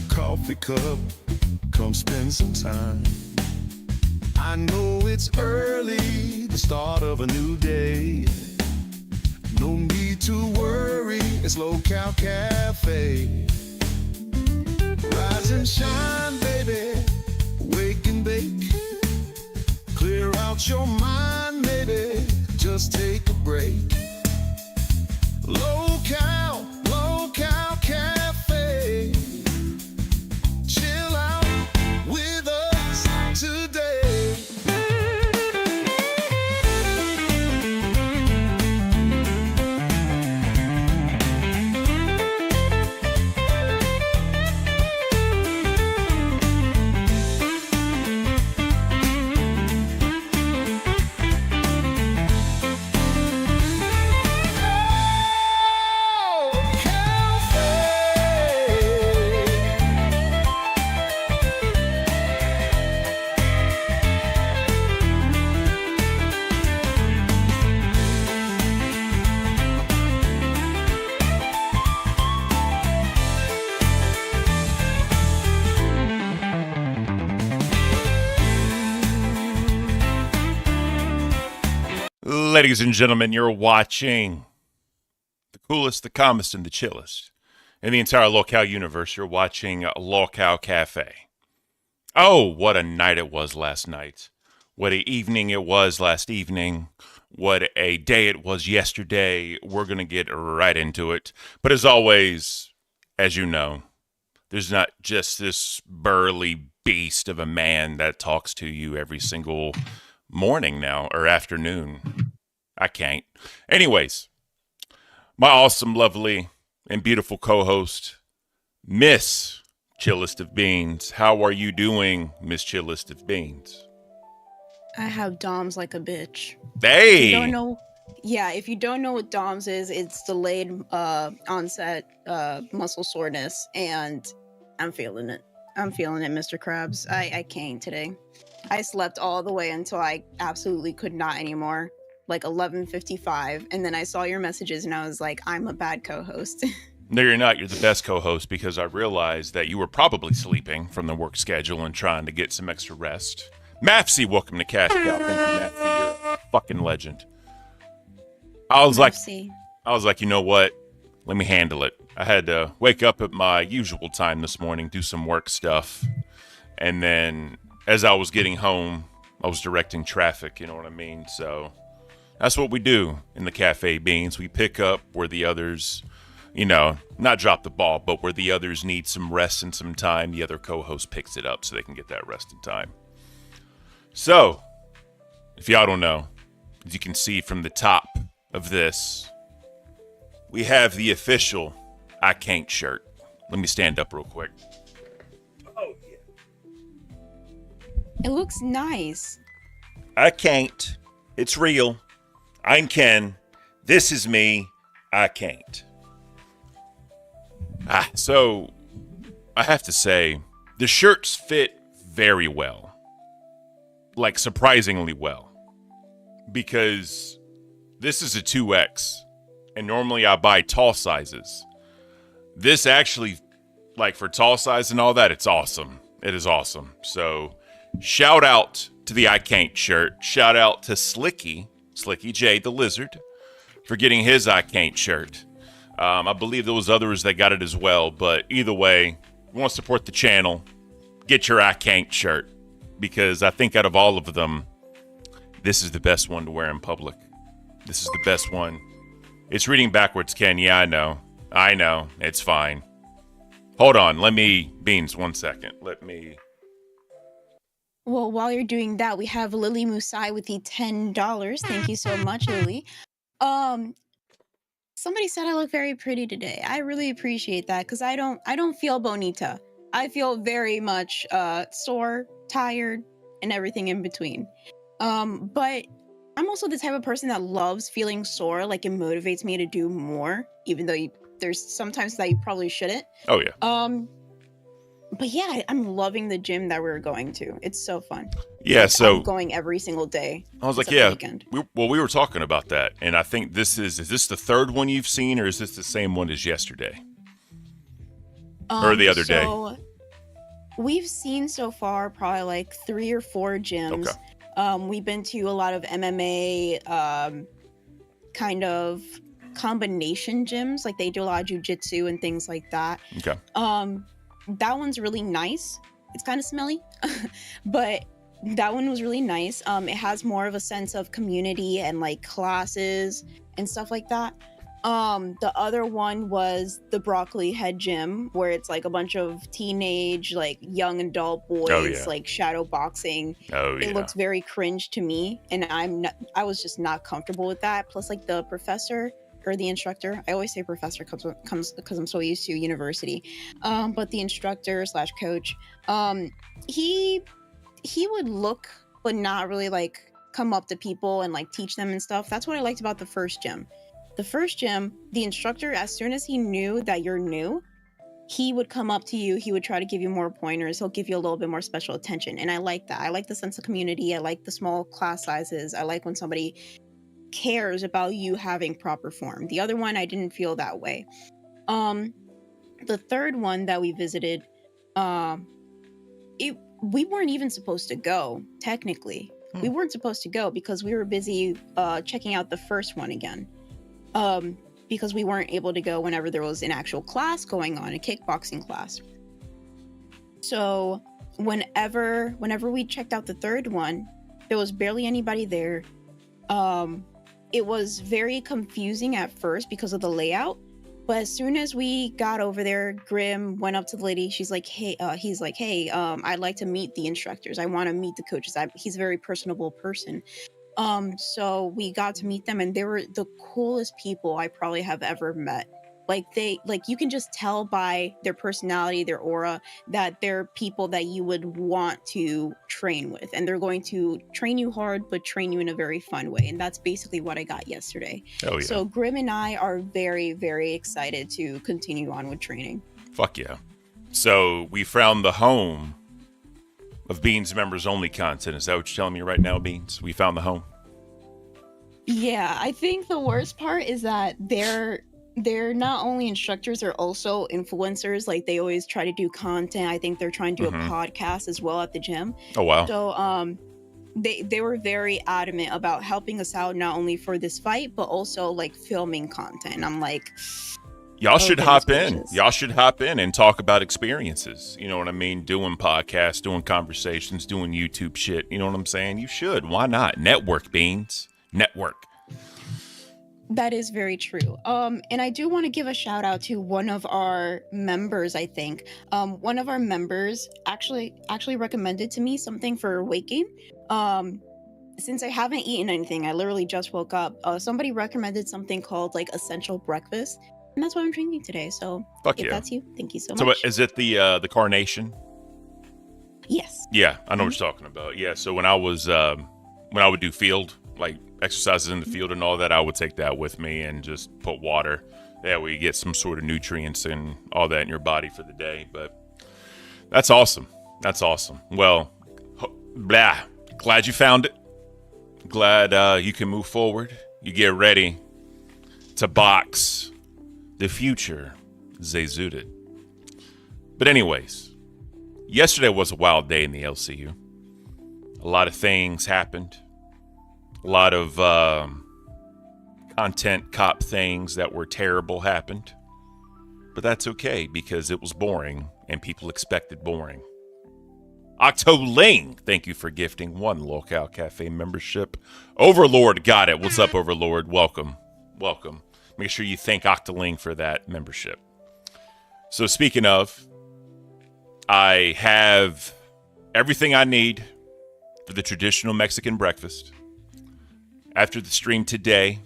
coffee cup, come spend some time. I know it's early, the start of a new day. No need to worry, it's Local Cafe. Rise and shine, baby, wake and bake. Clear out your mind, baby, just take a break. Local Cafe. Chill out with us today. Ladies and gentlemen, you're watching the coolest, the calmest, and the chillest in the entire Local universe. You're watching Local Cafe. Oh, what a night it was last night. What an evening it was last evening. What a day it was yesterday. We're going to get right into it. But as always, as you know, there's not just this burly beast of a man that talks to you every single morning now or afternoon. I can't. Anyways, my awesome, lovely, and beautiful co-host, Miss Chillest of Beans. How are you doing, Miss Chillest of Beans? I have DOMS like a bitch. Hey! If you don't know, if you don't know what DOMS is, it's delayed onset muscle soreness, and I'm feeling it. I'm feeling it, Mr. Krabs. I can't today. I slept all the way until I absolutely could not anymore, like 11:55, and then I saw your messages, and I was like, I'm a bad co-host. No, you're not. You're the best co-host because I realized that you were probably sleeping from the work schedule and trying to get some extra rest. Mapsy, welcome to Cash Cow. Thank you, Mapsy. You're a fucking legend. I was like, you know what? Let me handle it. I had to wake up at my usual time this morning, do some work stuff, and then as I was getting home, I was directing traffic, you know what I mean? So that's what we do in the Cafe Beans. We pick up where the others, not drop the ball, but where the others need some rest and some time, the other co-host picks it up so they can get that rest and time. So, if y'all don't know, as you can see from the top of this, we have the official I Can't shirt. Let me stand up real quick. It looks nice. I can't. It's real. I'm Ken. This is me. I can't. So I have to say, the shirts fit very well. Like, surprisingly well. Because this is a 2X. And normally I buy tall sizes. This actually, like, for tall size and all that, it's awesome. It is awesome. So shout out to the I Can't shirt. Shout out to Slicky J, the lizard, for getting his I Can't shirt. I believe there was others that got it as well, but either way, if you want to support the channel, get your I Can't shirt, because I think out of all of them, this is the best one to wear in public. This is the best one. It's reading backwards, Ken. Yeah, I know. It's fine. Hold on. Beans, 1 second. Well, while you're doing that, we have Lily Musai with the $10. Thank you so much, Lily. Somebody said I look very pretty today. I really appreciate that, because I don't feel bonita. I feel very much sore, tired, and everything in between. But I'm also the type of person that loves feeling sore. Like, it motivates me to do more, even though there's sometimes that you probably shouldn't. Oh yeah. But yeah, I'm loving the gym that we're going to. It's so fun. Yeah, like, so I'm going every single day. I was like, yeah. We were talking about that, and I think is this the third one you've seen, or is this the same one as yesterday? Or the other day? We've seen so far probably like 3 or 4 gyms. Okay. We've been to a lot of MMA kind of combination gyms. Like they do a lot of jujitsu and things like that. Okay. That one's really nice. It's kind of smelly, but that one was really nice. It has more of a sense of community and like classes and stuff like that. The other one was the Broccoli Head Gym, where it's like a bunch of teenage, like young adult boys, like shadow boxing. It looks very cringe to me, and I was just not comfortable with that. Plus, like the professor or the instructor, I always say professor comes because I'm so used to university. But the instructor / coach, he would look, but not really like come up to people and like teach them and stuff. That's what I liked about the first gym. The first gym, the instructor, as soon as he knew that you're new, he would come up to you. He would try to give you more pointers. He'll give you a little bit more special attention. And I like that. I like the sense of community. I like the small class sizes. I like when somebody cares about you having proper form. The other one, I didn't feel that way. The third one that we visited, we weren't even supposed to go, technically. We weren't supposed to go because we were busy checking out the first one again. Because we weren't able to go whenever there was an actual class going on, a kickboxing class. So whenever we checked out the third one, there was barely anybody there. It was very confusing at first because of the layout. But as soon as we got over there, Grim went up to the lady. He's like, hey, I'd like to meet the instructors. I want to meet the coaches. He's a very personable person. So we got to meet them, and they were the coolest people I probably have ever met. Like you can just tell by their personality, their aura, that they're people that you would want to train with, and they're going to train you hard, but train you in a very fun way. And that's basically what I got yesterday. Oh, yeah. So Grim and I are very, very excited to continue on with training. Fuck yeah. So we found the home of Beans members only content. Is that what you're telling me right now, Beans? We found the home? Yeah, I think the worst part is that they're not only instructors, they're also influencers. Like they always try to do content. I think they're trying to do a podcast as well at the gym. Oh wow. So they were very adamant about helping us out, not only for this fight, but also like filming content. And I'm like, y'all should hop in. Y'all should hop in and talk about experiences. You know what I mean? Doing podcasts, doing conversations, doing YouTube shit. You know what I'm saying? You should. Why not? Network, Beans. Network. That is very true. And I do want to give a shout out to one of our members, I think. One of our members actually recommended to me something for weight gain. Since I haven't eaten anything, I literally just woke up. Somebody recommended something called like Essential Breakfast. And that's what I'm drinking today. So if that's you, thank you so much. So is it the carnation? Yes. Yeah, I know what you're talking about. Yeah, so when I would do field, like exercises in the field and all that, I would take that with me and just put water. That way you get some sort of nutrients and all that in your body for the day. But that's awesome. That's awesome. Well, glad you found it. Glad you can move forward. You get ready to box the future Zayzooted. But anyways, yesterday was a wild day in the LCU. A lot of things happened. A lot of content cop things that were terrible happened. But that's okay because it was boring and people expected boring. Octoling, thank you for gifting 1 Locale Cafe membership. Overlord got it. What's up, Overlord? Welcome. Welcome. Make sure you thank Octoling for that membership. So speaking of, I have everything I need for the traditional Mexican breakfast. After the stream today,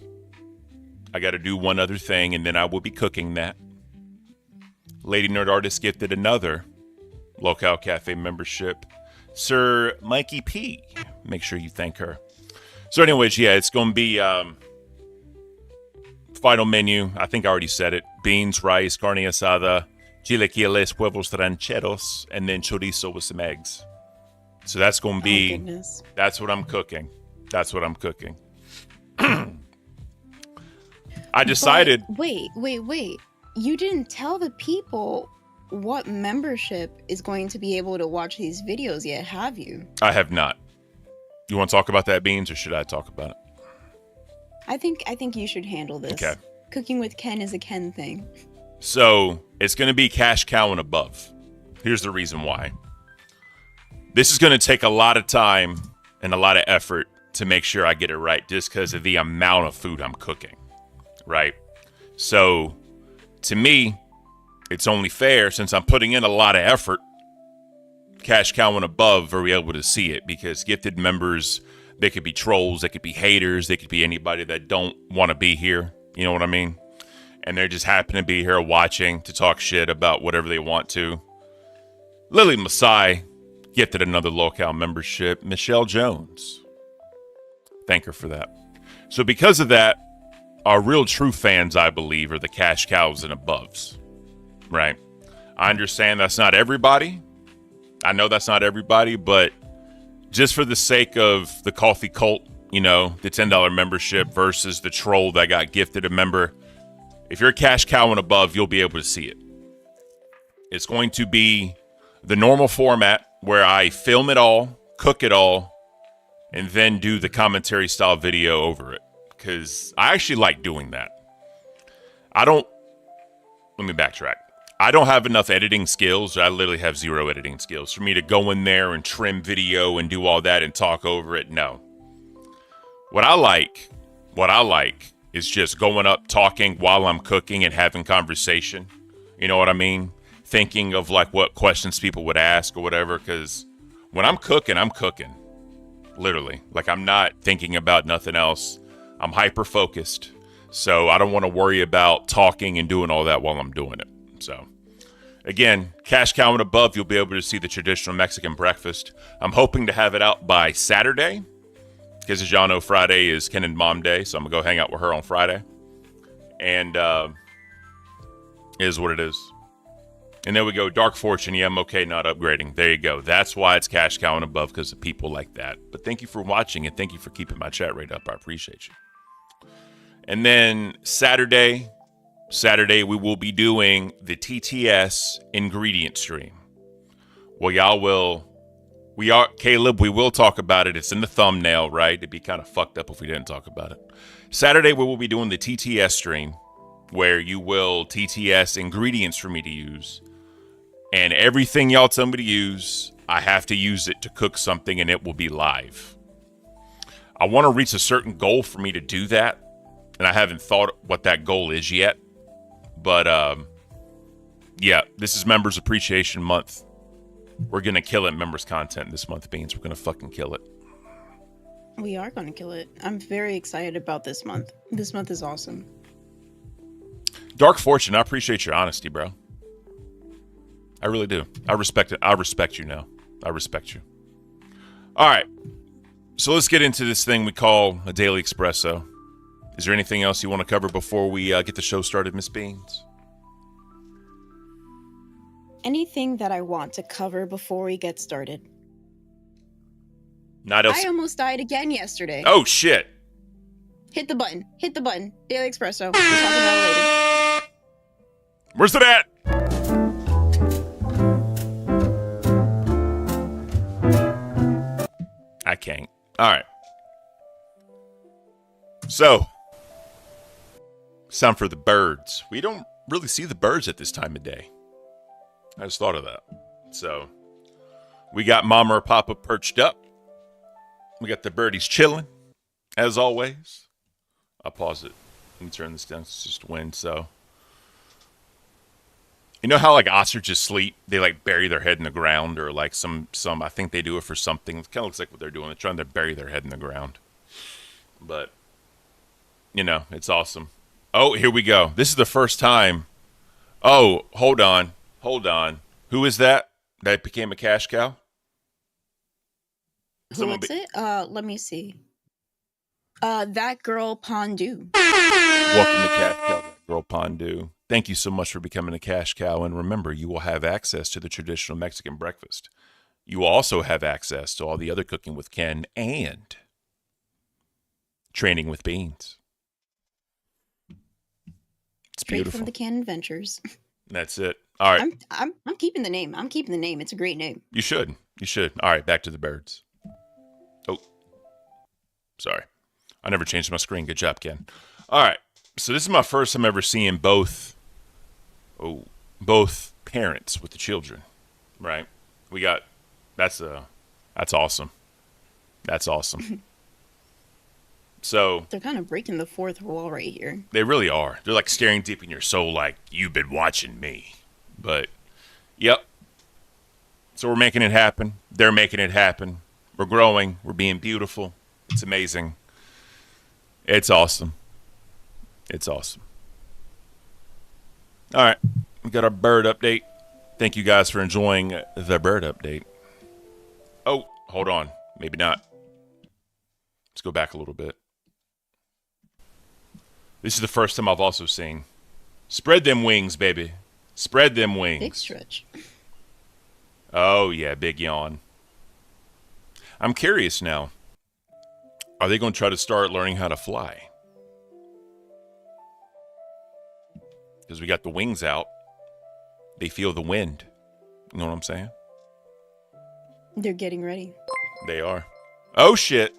I got to do one other thing, and then I will be cooking that. Lady Nerd Artist gifted another Locale Cafe membership. Sir Mikey P. Make sure you thank her. So anyways, yeah, it's going to be final menu. I think I already said it. Beans, rice, carne asada, chilaquiles, huevos rancheros, and then chorizo with some eggs. So that's going to be, that's what I'm cooking. That's what I'm cooking. I decided. But wait. You didn't tell the people what membership is going to be able to watch these videos yet, have you? I have not. You want to talk about that, Beans, or should I talk about it? I think you should handle this. Okay. Cooking with Ken is a Ken thing. So it's going to be cash cow and above. Here's the reason why. This is going to take a lot of time and a lot of effort to make sure I get it right, just because of the amount of food I'm cooking, right? So to me, it's only fair, since I'm putting in a lot of effort, cash cow and above are we able to see it, because gifted members, they could be trolls, they could be haters, they could be anybody that don't want to be here. You know what I mean? And they just happen to be here watching to talk shit about whatever they want to. Lily Masai gifted another locale membership. Michelle Jones. Thank her for that. So because of that, our real true fans, I believe, are the cash cows and aboves. Right? I understand that's not everybody. I know that's not everybody, but just for the sake of the coffee cult, you know, the $10 membership versus the troll that got gifted a member, if you're a cash cow and above, you'll be able to see it. It's going to be the normal format where I film it all, cook it all, and then do the commentary style video over it. Because I actually like doing that. Let me backtrack. I don't have enough editing skills. I literally have zero editing skills for me to go in there and trim video and do all that and talk over it. No. What I like is just going up, talking while I'm cooking and having conversation. You know what I mean? Thinking of like what questions people would ask or whatever. Because when I'm cooking. Literally. Like, I'm not thinking about nothing else. I'm hyper focused. So I don't want to worry about talking and doing all that while I'm doing it. So, again, cash cow and above, you'll be able to see the traditional Mexican breakfast. I'm hoping to have it out by Saturday, because as y'all know, Friday is Ken and Mom Day, so I'm going to go hang out with her on Friday. And it is what it is. And there we go, Dark Fortune, yeah, I'm okay not upgrading. There you go. That's why it's cash cow and above, because of people like that. But thank you for watching, and thank you for keeping my chat rate up. I appreciate you. And then Saturday, we will be doing the TTS ingredient stream. Well, Caleb, we will talk about it. It's in the thumbnail, right? It'd be kind of fucked up if we didn't talk about it. Saturday, we will be doing the TTS stream, where you will TTS ingredients for me to use. And everything y'all tell me to use, I have to use it to cook something, and it will be live. I want to reach a certain goal for me to do that, and I haven't thought what that goal is yet. But, yeah, this is Members Appreciation Month. We're going to kill it, members content this month, Beans. We're going to fucking kill it. We are going to kill it. I'm very excited about this month. This month is awesome. Dark Fortune, I appreciate your honesty, bro. I really do. I respect it. I respect you now. I respect you. All right. So let's get into this thing we call a Daily Espresso. Is there anything else you want to cover before we get the show started, Miss Beans? Anything that I want to cover before we get started? Not else. I almost died again yesterday. Oh, shit. Hit the button. Hit the button. Daily Espresso. We'll talk about it later. Where's it at? I can't. All right. So, sound for the birds. We don't really see the birds at this time of day. I just thought of that. So, we got Mama or Papa perched up. We got the birdies chilling, as always. I'll pause it. Let me turn this down. It's just wind, so. You know how, like, ostriches sleep? They, like, bury their head in the ground, or, like, some I think they do it for something. It kind of looks like what they're doing. They're trying to bury their head in the ground. But, you know, it's awesome. Oh, here we go. This is the first time. Oh, hold on. Who is that became a cash cow? Who is it? Let me see. That girl Pondu. Welcome to Cash Cow, that girl Pondu. Thank you so much for becoming a cash cow. And remember, you will have access to the traditional Mexican breakfast. You will also have access to all the other Cooking with Ken and Training with Beans. It's Straight beautiful. from the Ken Adventures. That's it. All right. I'm keeping the name. I'm keeping the name. It's a great name. You should. You should. All right, back to the birds. Oh, sorry. I never changed my screen. Good job, Ken. All right. So this is my first time ever seeing both parents with the children, right? We got, that's awesome. That's awesome. So They're kind of breaking the fourth wall right here. they really are. They're like staring deep in your soul like, you've been watching me. But, yep. So we're making it happen. They're making it happen. We're growing. We're being beautiful. It's amazing. It's awesome. It's awesome. All right. We got our bird update. Thank you guys for enjoying the bird update. Oh, hold on. Maybe not. Let's go back a little bit. This is the first time I've also seen. Spread them wings, baby. Spread them wings. Big stretch. Oh, yeah. Big yawn. I'm curious now. Are they going to try to start learning how to fly? Because we got the wings out. They feel the wind. You know what I'm saying? They're getting ready. They are. Oh, shit.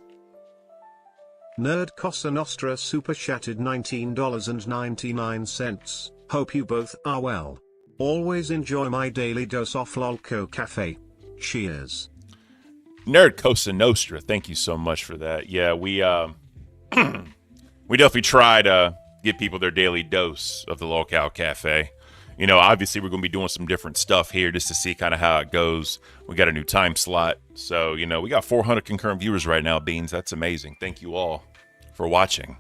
Nerd Cosa Nostra super chatted $19.99. Hope you both are well. Always enjoy my daily dose of Lolco Cafe. Cheers. Nerd Cosa Nostra. Thank you so much for that. Yeah, we we definitely try to give people their daily dose of the Lolco Cafe. You know, obviously we're going to be doing some different stuff here just to see kind of how it goes. We got a new time slot. So, you know, we got 400 concurrent viewers right now, Beans. That's amazing. Thank you all for watching.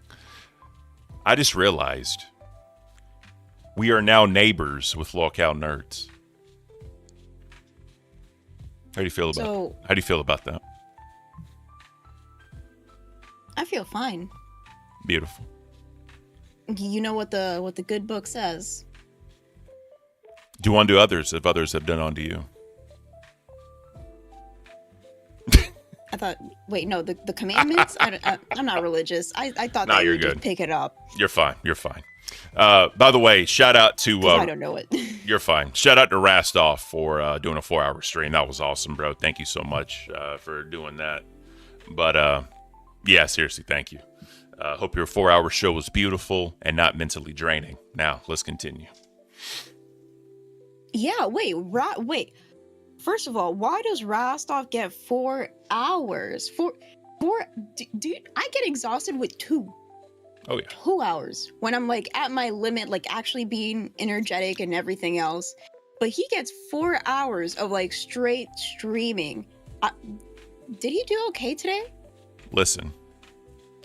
I just realized we are now neighbors with Lolco Nerds. How do you feel about that? I feel fine. Beautiful. You know what the good book says. Do unto others if others have done unto you. I thought, wait, no, the commandments? I'm not religious. I thought No, that you're you would good. just pick it up. You're fine. You're fine. By the way, shout out to... 'Cause I don't know it. You're fine. Shout out to Rastoff for doing a 4-hour stream. That was awesome, bro. Thank you so much for doing that. But, yeah, seriously, thank you. Hope your 4-hour show was beautiful and not mentally draining. Now, let's continue. Yeah, wait. First of all, why does Rostov get 4 hours? Dude, I get exhausted with 2. Oh, yeah. 2 hours when I'm like at my limit, like actually being energetic and everything else. But he gets 4 hours of like straight streaming. Did he do okay today? Listen,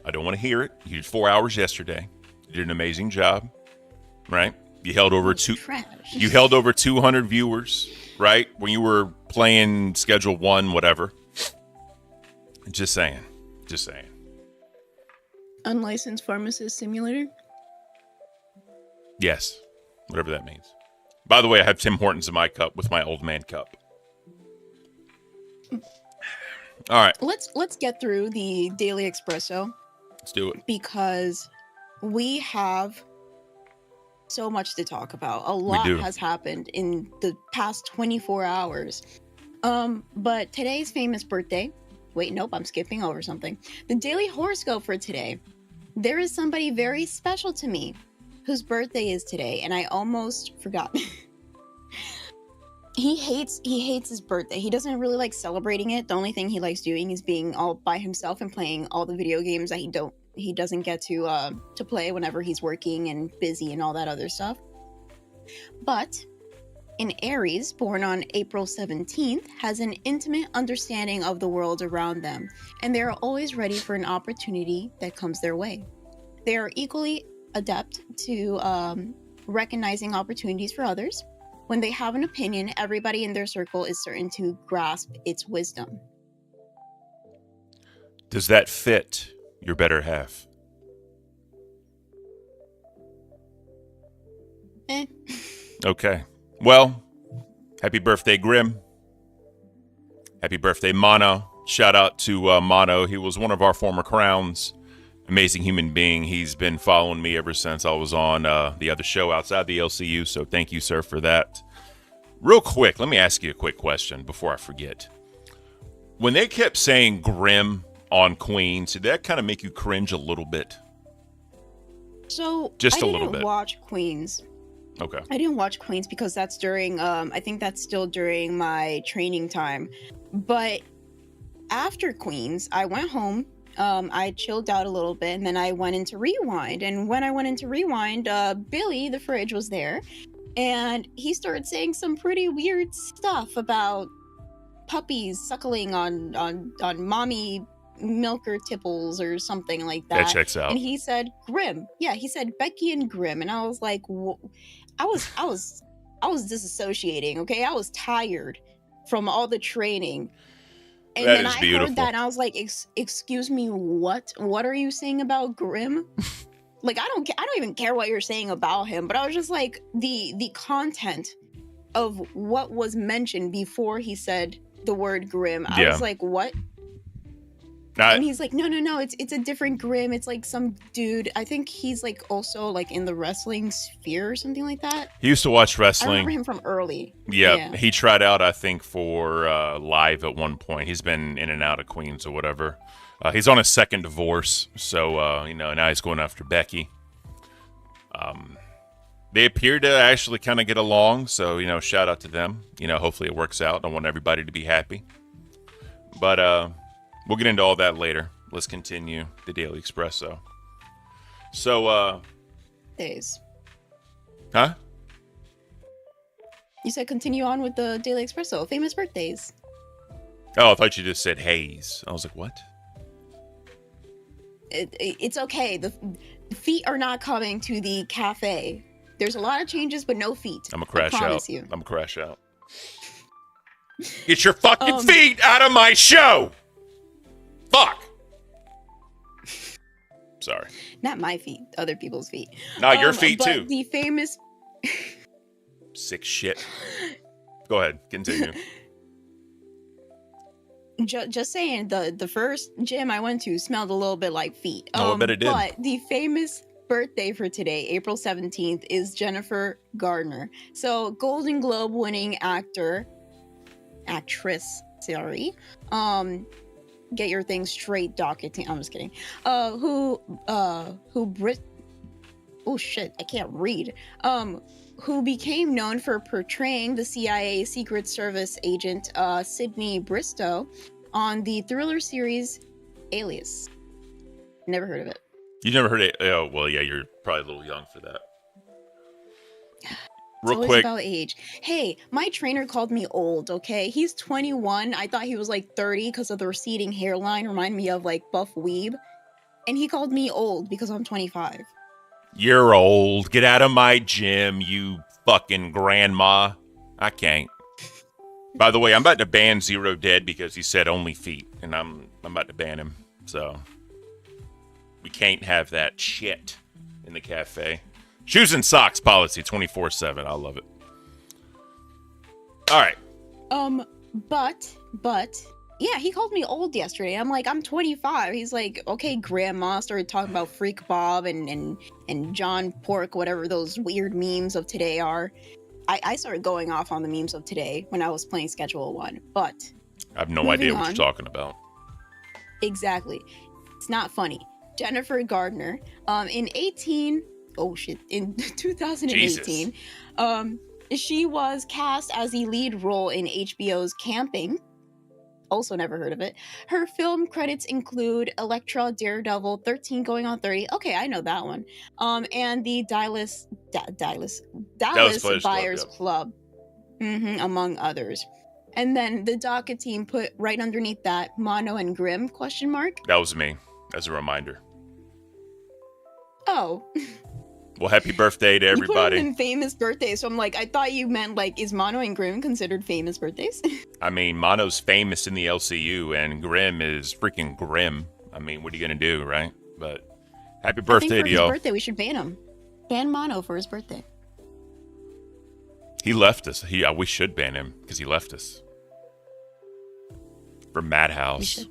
I don't want to hear it. You did 4 hours yesterday. You did an amazing job, right? You held over You held over 200 viewers, right? When you were playing Schedule 1, whatever. Just saying. Unlicensed pharmacist simulator? Yes, whatever that means. By the way, I have Tim Hortons in my cup with my old man cup. All right. Let's get through the Daily Espresso. Let's do it. Because we have so much to talk about. A lot has happened in the past 24 hours. But today's famous birthday. Wait, nope, I'm skipping over something. The daily horoscope for today. There is somebody very special to me whose birthday is today, and I almost forgot. He hates his birthday. He doesn't really like celebrating it. The only thing he likes doing is being all by himself and playing all the video games that he doesn't get to play whenever he's working and busy and all that other stuff. But an Aries born on April 17th has an intimate understanding of the world around them, and they are always ready for an opportunity that comes their way. They are equally adept to recognizing opportunities for others. When they have an opinion, everybody in their circle is certain to grasp its wisdom. Does that fit your better half? Okay. Well, happy birthday, Grim. Happy birthday, Mono. Shout out to Mono. He was one of our former crowns. Amazing human being. He's been following me ever since I was on the other show outside the LCU. So thank you, sir, for that. Real quick, let me ask you a quick question before I forget. When they kept saying grim on Queens, did that kind of make you cringe a little bit? So Just I a little didn't bit. watch Queens. Okay. I didn't watch Queens because that's during I think that's still during my training time. But after Queens, I went home. I chilled out a little bit, and then I went into Rewind. And when I went into Rewind, Billy, the fridge, was there, and he started saying some pretty weird stuff about puppies suckling on mommy milker tipples or something like that. That checks out. And he said Grim. Yeah, he said Becky and Grim, and I was like, I was disassociating. Okay, I was tired from all the training. And That then is I beautiful. heard that and I was like, excuse me, what? What are you saying about Grim? Like, I don't even care what you're saying about him, but I was just like, the content of what was mentioned before he said the word Grim. I was like, what? And he's like, no, it's a different Grim. It's like some dude. I think he's like also like in the wrestling sphere or something like that. He used to watch I wrestling. remember him from early. Yeah, he tried out, I think, for Live at one point. He's been in and out of Queens or whatever. He's on his second divorce, so now he's going after Becky. They appear to actually kind of get along, so shout out to them. Hopefully it works out. I want everybody to be happy. But we'll get into all that later. Let's continue the Daily Espresso. So, Days. huh? You said continue on with the Daily Espresso. Famous birthdays. Oh, I thought you just said Hayes. I was like, what? It's okay. The feet are not coming to the cafe. There's a lot of changes, but no feet. I'm gonna crash I out. promise you. I'm gonna crash out. Get your fucking feet out of my show! Fuck! Sorry. Not my feet, other people's feet. No, your feet but too. The famous. Sick shit. Go ahead, continue. Just saying, the first gym I went to smelled a little bit like feet. Oh, I bet it did. But the famous birthday for today, April 17th, is Jennifer Gardner. So, Golden Globe winning actress, sorry. Get your things straight, docketing. I'm just kidding. Oh shit, I can't read. Who became known for portraying the CIA Secret Service agent Sidney Bristow on the thriller series Alias. Never heard of it. You never heard it? Oh, well, yeah, you're probably a little young for that. Real It's quick. about age. Hey, my trainer called me old, okay? He's 21. I thought he was like 30 because of the receding hairline. Remind me of like Buff Weeb. And he called me old because I'm 25. You're old. Get out of my gym, you fucking grandma. I can't. By the way, I'm about to ban Zero Dead because he said only feet, and I'm about to ban him. So we can't have that shit in the cafe. Shoes and socks policy 24/7. I love it. All right. But yeah, he called me old yesterday. I'm like, I'm 25. He's like, okay, grandma. Started talking about Freak Bob and John Pork, whatever those weird memes of today are. I started going off on the memes of today when I was playing Schedule 1. But I have no idea what on. you're talking about. Exactly. It's not funny. Jennifer Gardner, in 2018, she was cast as the lead role in HBO's Camping. Also never heard of it. Her film credits include Elektra, Daredevil, 13 Going on 30. Okay, I know that one. And the Dallas Buyers Club, among others. And then the docket team put right underneath that Mono and Grimm ? That was me, as a reminder. Oh. Well, happy birthday to You put everybody. them in famous birthdays, so I'm like, I thought you meant like, is Mono and Grimm considered famous birthdays? I mean, Mono's famous in the LCU, and Grimm is freaking grim. I mean, what are you gonna do, right? But happy birthday I think to for his y'all. birthday, we should ban him. Ban Mono for his birthday. He left us. We should ban him because he left us for Madhouse.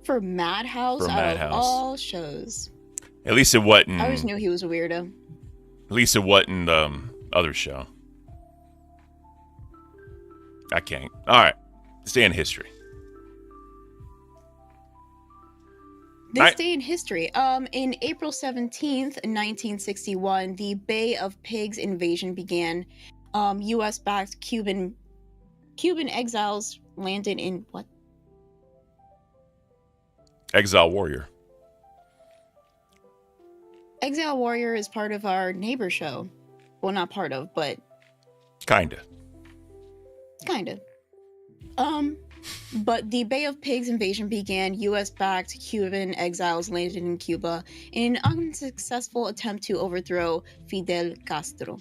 For Madhouse, For out Madhouse. of all shows. At least it wasn't. I always knew he was a weirdo. At least it wasn't the other show. I can't. All right. This day in history. This day in history. In April 17th, 1961, the Bay of Pigs invasion began. U.S.-backed Cuban exiles landed in what? Exile Warrior. Exile Warrior is part of our neighbor show. Well, not part of, but Kinda. But the Bay of Pigs invasion began. U.S.-backed Cuban exiles landed in Cuba in an unsuccessful attempt to overthrow Fidel Castro.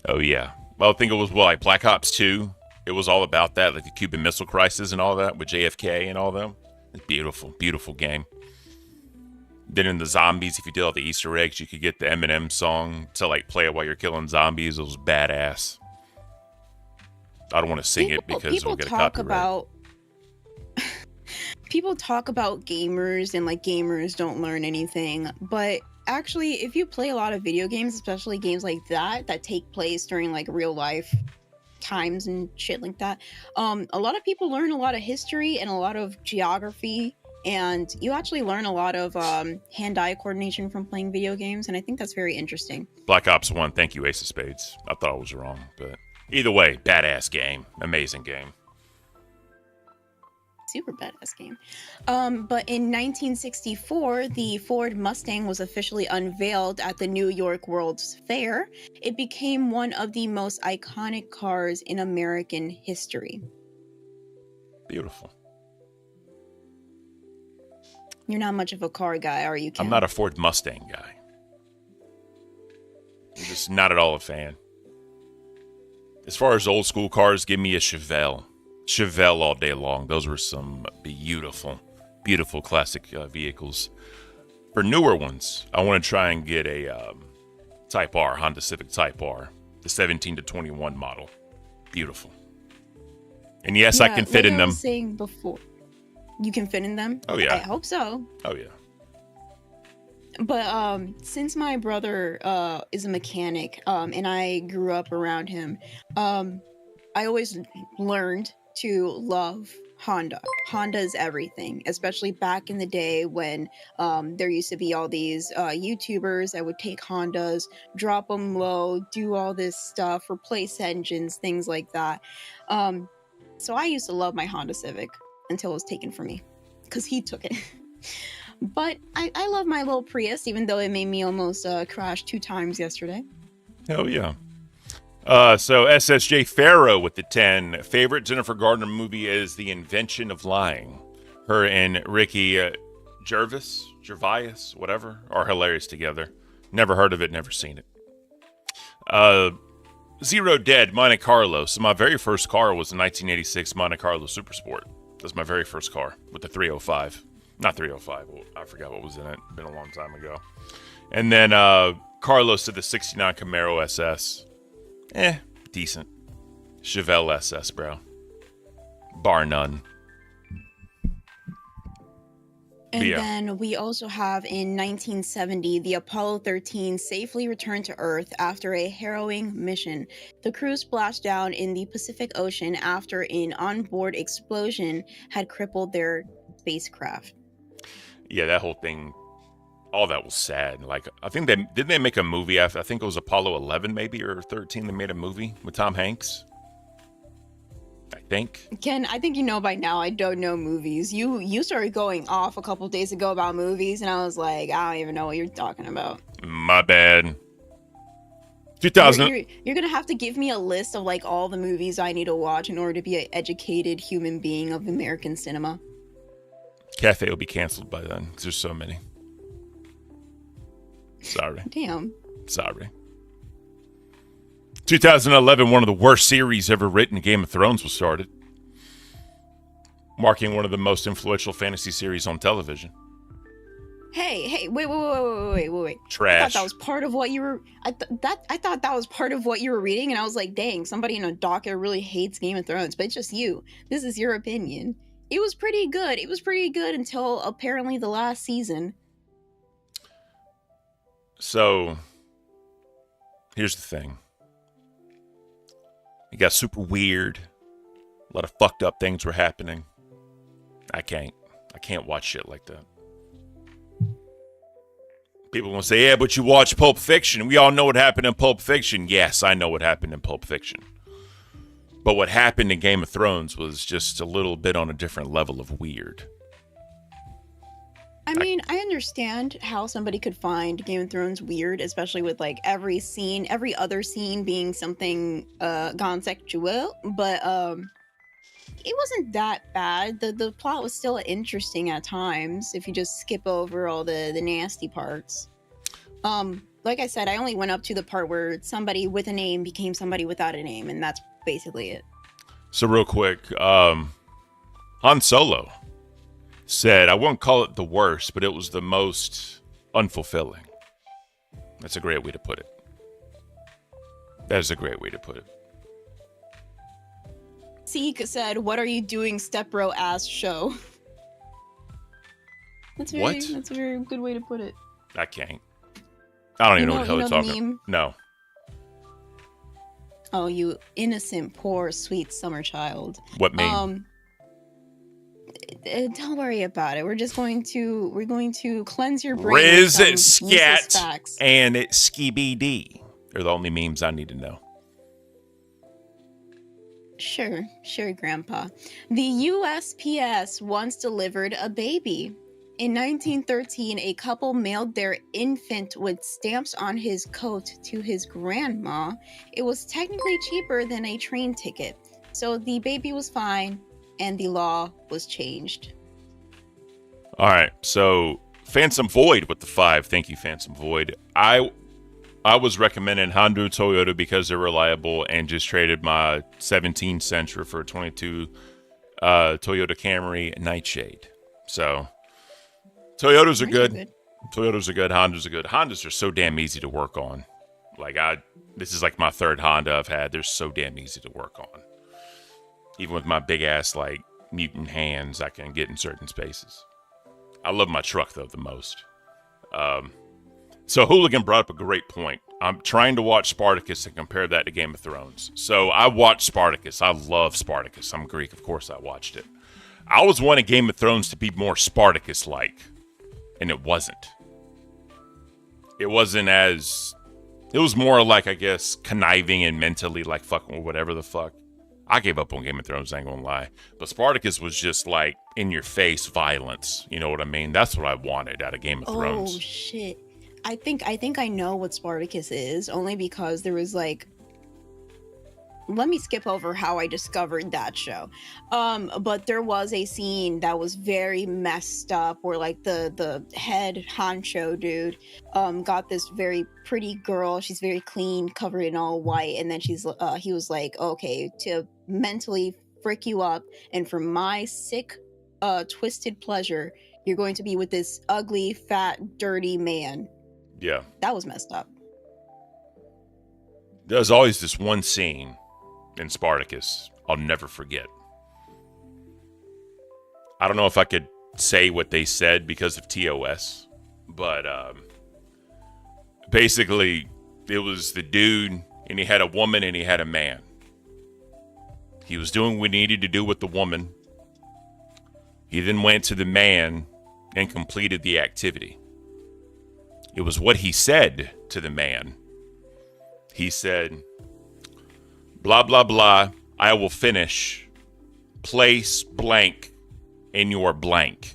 Oh, yeah. Well, I think it was, like Black Ops 2. It was all about that, like the Cuban Missile Crisis and all that with JFK and all them. It's beautiful, beautiful game. Then in the zombies, if you did all the Easter eggs, you could get the Eminem song to like play it while you're killing zombies. It was badass. I don't want to sing it because we'll get a copyright. People talk about gamers and like gamers don't learn anything, but actually if you play a lot of video games, especially games like that take place during like real life times and shit like that, a lot of people learn a lot of history and a lot of geography, and you actually learn a lot of hand-eye coordination from playing video games, and I think that's very interesting. Black Ops 1, thank you, Ace of Spades. I thought I was wrong, but either way, badass game. Amazing game. Super badass game. But in 1964, the Ford Mustang was officially unveiled at the New York World's Fair. It became one of the most iconic cars in American history. Beautiful. You're not much of a car guy, are you, Ken? I'm not a Ford Mustang guy. I'm just not at all a fan. As far as old school cars, give me a Chevelle. Chevelle all day long. Those were some beautiful, beautiful classic vehicles. For newer ones, I want to try and get a Type R, Honda Civic Type R, the 17 to 21 model. Beautiful. And yes, I can fit in them. I was saying before, you can fit in them? Oh, yeah. I hope so. Oh, yeah. But since my brother is a mechanic, and I grew up around him, I always learned to love Honda. Honda is everything, especially back in the day when there used to be all these YouTubers that would take Hondas, drop them low, do all this stuff, replace engines, things like that. So I used to love my Honda Civic until it was taken from me because he took it. But I love my little Prius, even though it made me almost crash 2 times yesterday. Hell yeah. So SSJ Farrow with the 10. Favorite Jennifer Gardner movie is The Invention of Lying. Her and Ricky Gervais, whatever, are hilarious together. Never heard of it, never seen it. Zero Dead, Monte Carlo. So my very first car was a 1986 Monte Carlo Supersport. That's my very first car with the 305. Not 305. I forgot what was in it. Been a long time ago. And then Carlos to the 69 Camaro SS. Decent. Chevelle SS, bro. Bar none. And then we also have in 1970, the Apollo 13 safely returned to Earth after a harrowing mission. The crew splashed down in the Pacific Ocean after an onboard explosion had crippled their spacecraft. Yeah, that whole thing, all that was sad. Like, I think didn't they make a movie after, I think it was Apollo 11 maybe, or 13, they made a movie with Tom Hanks. I think. Ken, I think you know by now I don't know movies. You started going off a couple days ago about movies, and I was like, I don't even know what you're talking about. My bad. 2000. You're gonna have to give me a list of like all the movies I need to watch in order to be an educated human being of American cinema. Cafe will be canceled by then because there's so many. Sorry. Damn. Sorry. 2011, one of the worst series ever written, Game of Thrones, was started, marking one of the most influential fantasy series on television. Hey, wait. Trash. I thought that was part of what you were. I thought that was part of what you were reading, and I was like, dang, somebody in a docket really hates Game of Thrones, but it's just you. This is your opinion. It was pretty good. It was pretty good until apparently the last season. So, here's the thing. It got super weird. A lot of fucked up things were happening. I can't watch shit like that. People gonna say, yeah, but you watch Pulp Fiction. We all know what happened in Pulp Fiction. Yes, I know what happened in Pulp Fiction. But what happened in Game of Thrones was just a little bit on a different level of weird. I mean, I understand how somebody could find Game of Thrones weird, especially with like every other scene being something gone sexual, but it wasn't that bad. The plot was still interesting at times if you just skip over all the nasty parts. Like I said, I only went up to the part where somebody with a name became somebody without a name, and that's basically it. So real quick, Han Solo said, I wouldn't call it the worst, but it was the most unfulfilling. That's a great way to put it. That is a great way to put it. Seek said, "What are you doing, stepbro ass show?" That's a very good way to put it. I can't. I don't even know what the hell you you're know the talking meme? about. No. Oh, you innocent, poor, sweet summer child. What meme? Don't worry about it. We're going to cleanse your brain. Riz, with some useless Scat, facts. and Skibidi. They're the only memes I need to know. Sure, Grandpa. The USPS once delivered a baby. In 1913, a couple mailed their infant with stamps on his coat to his grandma. It was technically cheaper than a train ticket, so the baby was fine, and the law was changed. All right, so Phantom Void with the 5. Thank you, Phantom Void. I was recommending Honda Toyota because they're reliable, and just traded my 17 Sentra for a 22 Toyota Camry Nightshade. So Toyotas are good. Toyotas are good. Hondas are good. Hondas are so damn easy to work on. This is like my third Honda I've had. They're so damn easy to work on. Even with my big ass mutant hands, I can get in certain spaces. I love my truck though the most. So Hooligan brought up a great point. I'm trying to watch Spartacus and compare that to Game of Thrones. So I watched Spartacus. I love Spartacus. I'm Greek, of course I watched it. I was wanting Game of Thrones to be more Spartacus-like, and it wasn't. It was more like, I guess, conniving and mentally fucking or whatever the fuck. I gave up on Game of Thrones, I ain't gonna lie. But Spartacus was just in your face violence. You know what I mean? That's what I wanted out of Game of Thrones. Oh shit. I think I know what Spartacus is, only because there was let me skip over how I discovered that show. But there was a scene that was very messed up where the head honcho dude got this very pretty girl. She's very clean, covered in all white, and then he was like, okay, to mentally frick you up, and for my sick twisted pleasure, you're going to be with this ugly, fat, dirty man. Yeah. That was messed up. There's always this one scene in Spartacus I'll never forget. I don't know if I could say what they said because of TOS, but basically it was the dude, and he had a woman and he had a man. He was doing what he needed to do with the woman. He then went to the man and completed the activity. It was what he said to the man. He said, blah, blah, blah, I will finish. Place blank in your blank.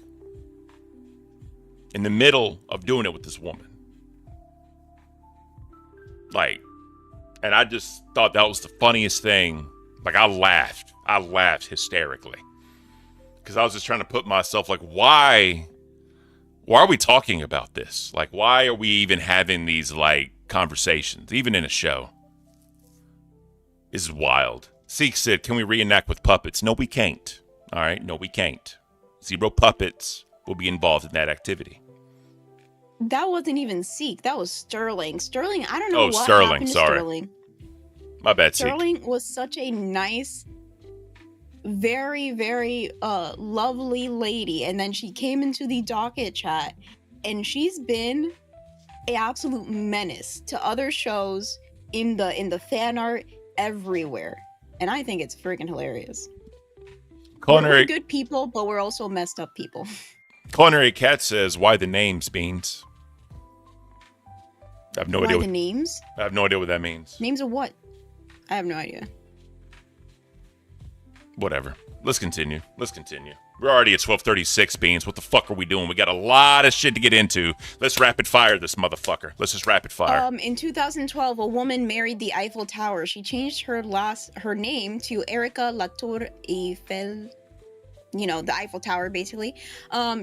In the middle of doing it with this woman. And I just thought that was the funniest thing. I laughed hysterically. Because I was just trying to put myself, why are we talking about this? Why are we even having these, conversations, even in a show? This is wild. Seek said, can we reenact with puppets? No, we can't. All right? No, we can't. 0 puppets will be involved in that activity. That wasn't even Seek. That was Sterling. Sterling, I don't know what Sterling, happened to sorry. Sterling. My bad, Seek. Sterling was such a nice, very, very lovely lady. And then she came into the docket chat, and she's been an absolute menace to other shows in the fan art everywhere. And I think it's freaking hilarious. Culinary We're good people, but we're also messed up people. Culinary Cat says, "Why the names, Beans?" I have no Why idea. the names? I have no idea what that means. Names of what? I have no idea. Whatever. Let's continue. We're already at 12:36, Beans. What the fuck are we doing? We got a lot of shit to get into. Let's rapid fire this motherfucker. Let's just rapid fire. In 2012, a woman married the Eiffel Tower. She changed her name to Erika Latour Eiffel. You know, the Eiffel Tower, basically.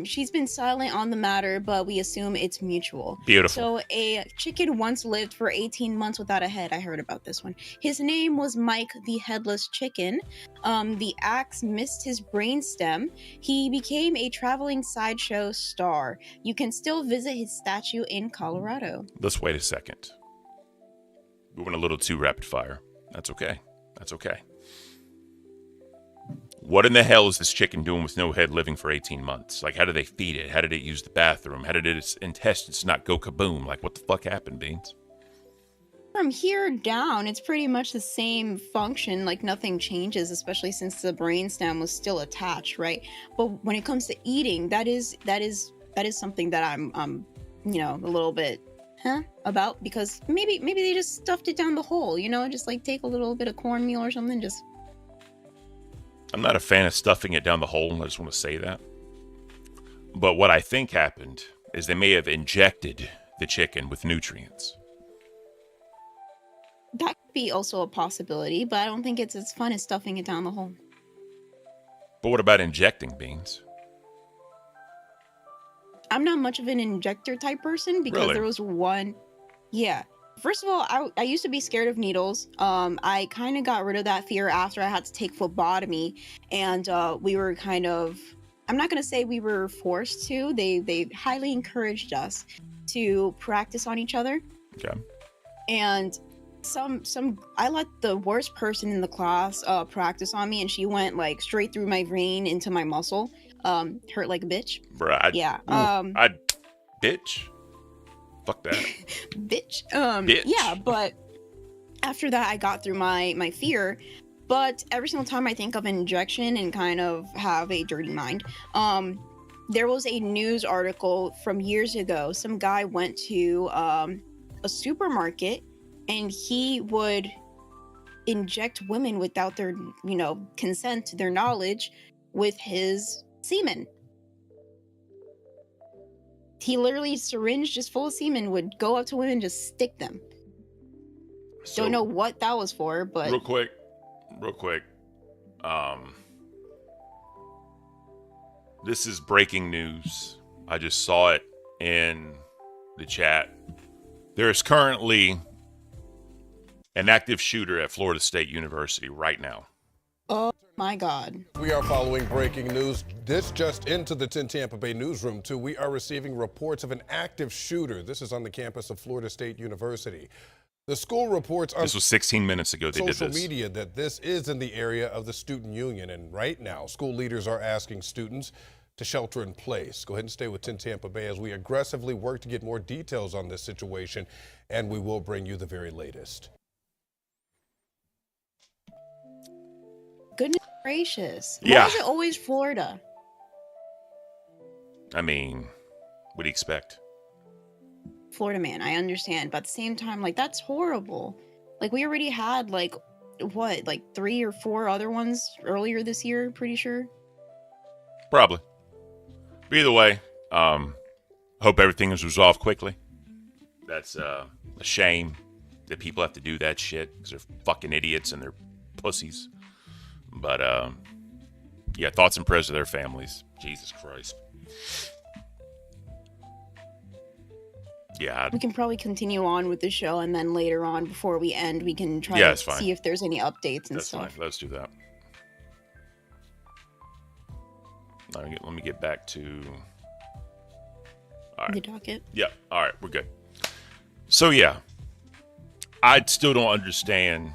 She's been silent on the matter, but we assume it's mutual. Beautiful. So a chicken once lived for 18 months without a head. I heard about this one. His name was Mike the Headless Chicken. The axe missed his brainstem. He became a traveling sideshow star. You can still visit his statue in Colorado. Let's wait a second. We went a little too rapid fire. That's okay. What in the hell is this chicken doing with no head living for 18 months? Like, how did they feed it? How did it use the bathroom? How did its intestines not go kaboom? Like, what the fuck happened, Beans? From here down, it's pretty much the same function. Like, nothing changes, especially since the brainstem was still attached, right? But when it comes to eating, that is something that I'm a little bit about, because maybe they just stuffed it down the hole, just like take a little bit of cornmeal or something, just. I'm not a fan of stuffing it down the hole. I just want to say that. But what I think happened is they may have injected the chicken with nutrients. That could be also a possibility, but I don't think it's as fun as stuffing it down the hole. But what about injecting, Beans? I'm not much of an injector type person, because Really? There was one. Yeah. First of all, I used to be scared of needles. I kind of got rid of that fear after I had to take phlebotomy, and we were kind of, I'm not going to say we were forced to. They highly encouraged us to practice on each other. Okay. And I let the worst person in the class practice on me, and she went like straight through my vein into my muscle. Hurt like a bitch. Bruh, Yeah. Bitch. Fuck that. Bitch. Bitch. Yeah, but after that I got through my fear. But every single time I think of an injection and kind of have a dirty mind, there was a news article from years ago. Some guy went to a supermarket, and he would inject women without their, consent, their knowledge, with his semen. He literally, syringe just full of semen, would go up to women and just stick them. So, Don't know what that was for, but real quick. This is breaking news. I just saw it in the chat. There is currently an active shooter at Florida State University right now. oh my God. We are following breaking news. This just into the 10 Tampa Bay newsroom, too. We are receiving reports of an active shooter. This is on the campus of Florida State University. The school reports on This was 16 minutes ago they did social this. media that this is in the area of the student union. And right now, school leaders are asking students to shelter in place. Go ahead and stay with 10 Tampa Bay as we aggressively work to get more details on this situation, and we will bring you the very latest. Goodness gracious. Yeah. Why is it always Florida? I mean, what do you expect? Florida man, I understand. But at the same time, like, that's horrible. Like, we already had, like 3 or 4 other ones earlier this year, pretty sure. Probably. But either way, hope everything is resolved quickly. That's a shame that people have to do that shit because they're fucking idiots and they're pussies. But, yeah, thoughts and prayers to their families. Jesus Christ. Yeah. We can probably continue on with the show, and then later on, before we end, we can try Yeah, to it's fine. see if there's any updates and That's stuff. fine. Let's do that. Let me get back to... All right. The docket. Yeah. All right. We're good. So, yeah. I still don't understand.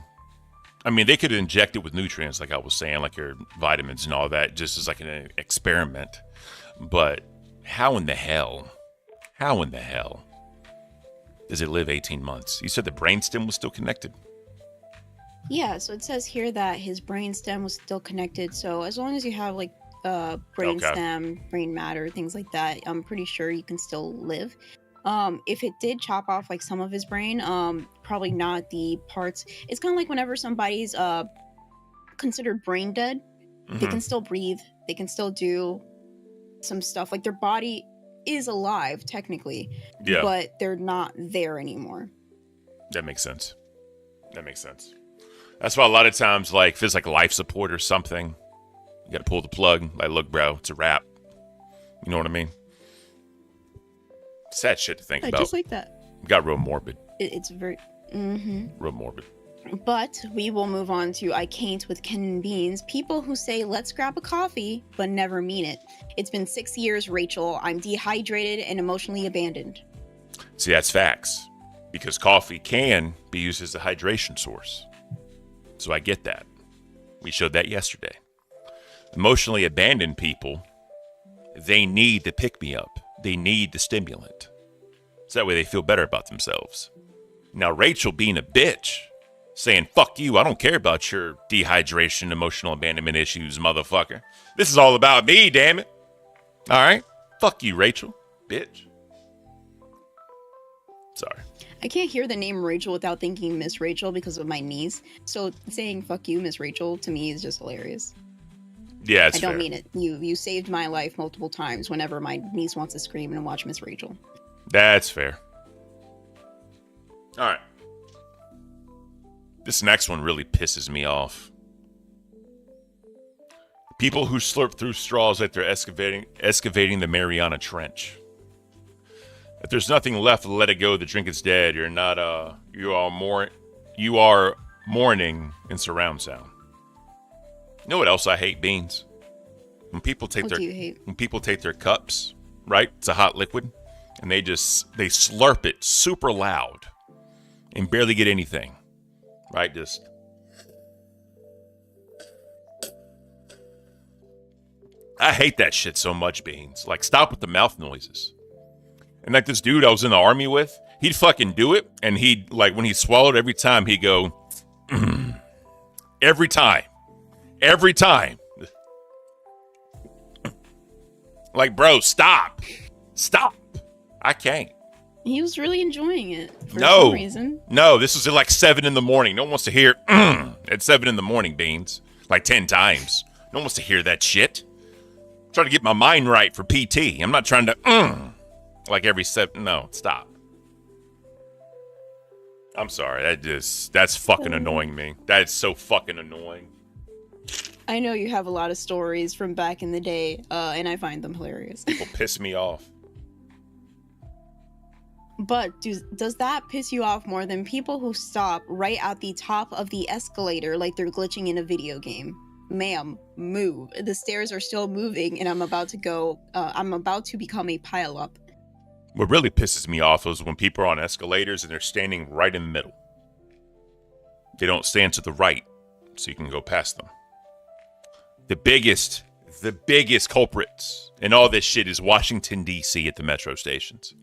I mean, they could inject it with nutrients, like I was saying, like your vitamins and all that, just as like an experiment. But how in the hell does it live 18 months? You said the brainstem was still connected. Yeah, so it says here that his brain stem was still connected. So as long as you have like brain Okay. stem, brain matter, things like that, I'm pretty sure you can still live. If it did chop off like some of his brain, probably not the parts. It's kind of like whenever somebody's considered brain dead, they can still breathe, they can still do some stuff. Like their body is alive technically, Yeah, but they're not there anymore. that makes sense. That makes sense. That's why a lot of times, like, if it's like life support or something, you gotta pull the plug. Like, look, bro, it's a wrap. You know what I mean? Sad shit to think Yeah, about. just like that. Got real morbid. It's very. Real morbid. But we will move on to I can't with Ken and Beans. People who say, let's grab a coffee, but never mean it. It's been 6 years, Rachel. I'm dehydrated and emotionally abandoned. See, that's facts. Because coffee can be used as a hydration source. So I get that. We showed that yesterday. Emotionally abandoned people, they need the pick-me-up. They need the stimulant. So that way they feel better about themselves. Now, Rachel being a bitch, saying, fuck you, I don't care about your dehydration, emotional abandonment issues, motherfucker. This is all about me, damn it. All right? Fuck you, Rachel. Bitch. Sorry. I can't hear the name Rachel without thinking Miss Rachel because of my niece. So saying fuck you, Miss Rachel, to me is just hilarious. Yeah, it's I don't fair. mean it. You saved my life multiple times whenever my niece wants to scream and watch Miss Rachel. That's fair. All right. This next one really pisses me off. People who slurp through straws like they're excavating the Mariana Trench. If there's nothing left, let it go. The drink is dead. You're not. You are mourning in surround sound. You know what else I hate, Beans? When people take What do you hate? when people take their cups, right? It's a hot liquid, and they slurp it super loud, and barely get anything, right? Just. I hate that shit so much, Beans. Like, stop with the mouth noises. And like this dude I was in the army with, he'd fucking do it, and he'd, like, when he swallowed every time, he'd go, every time. Like, bro, stop. I can't. He was really enjoying it for some reason. No, this was at like 7 in the morning. No one wants to hear at 7 in the morning, Beans. Like 10 times. No one wants to hear that shit. I'm trying to get my mind right for PT. I'm not trying to like every 7. No, stop. I'm sorry. That's fucking annoying me. That's so fucking annoying. I know you have a lot of stories from back in the day, and I find them hilarious. People piss me off. But does that piss you off more than people who stop right at the top of the escalator like they're glitching in a video game? Ma'am, move. The stairs are still moving, and I'm about to become a pile-up. What really pisses me off is when people are on escalators and they're standing right in the middle. They don't stand to the right, so you can go past them. The biggest culprits in all this shit is Washington, D.C. at the metro stations.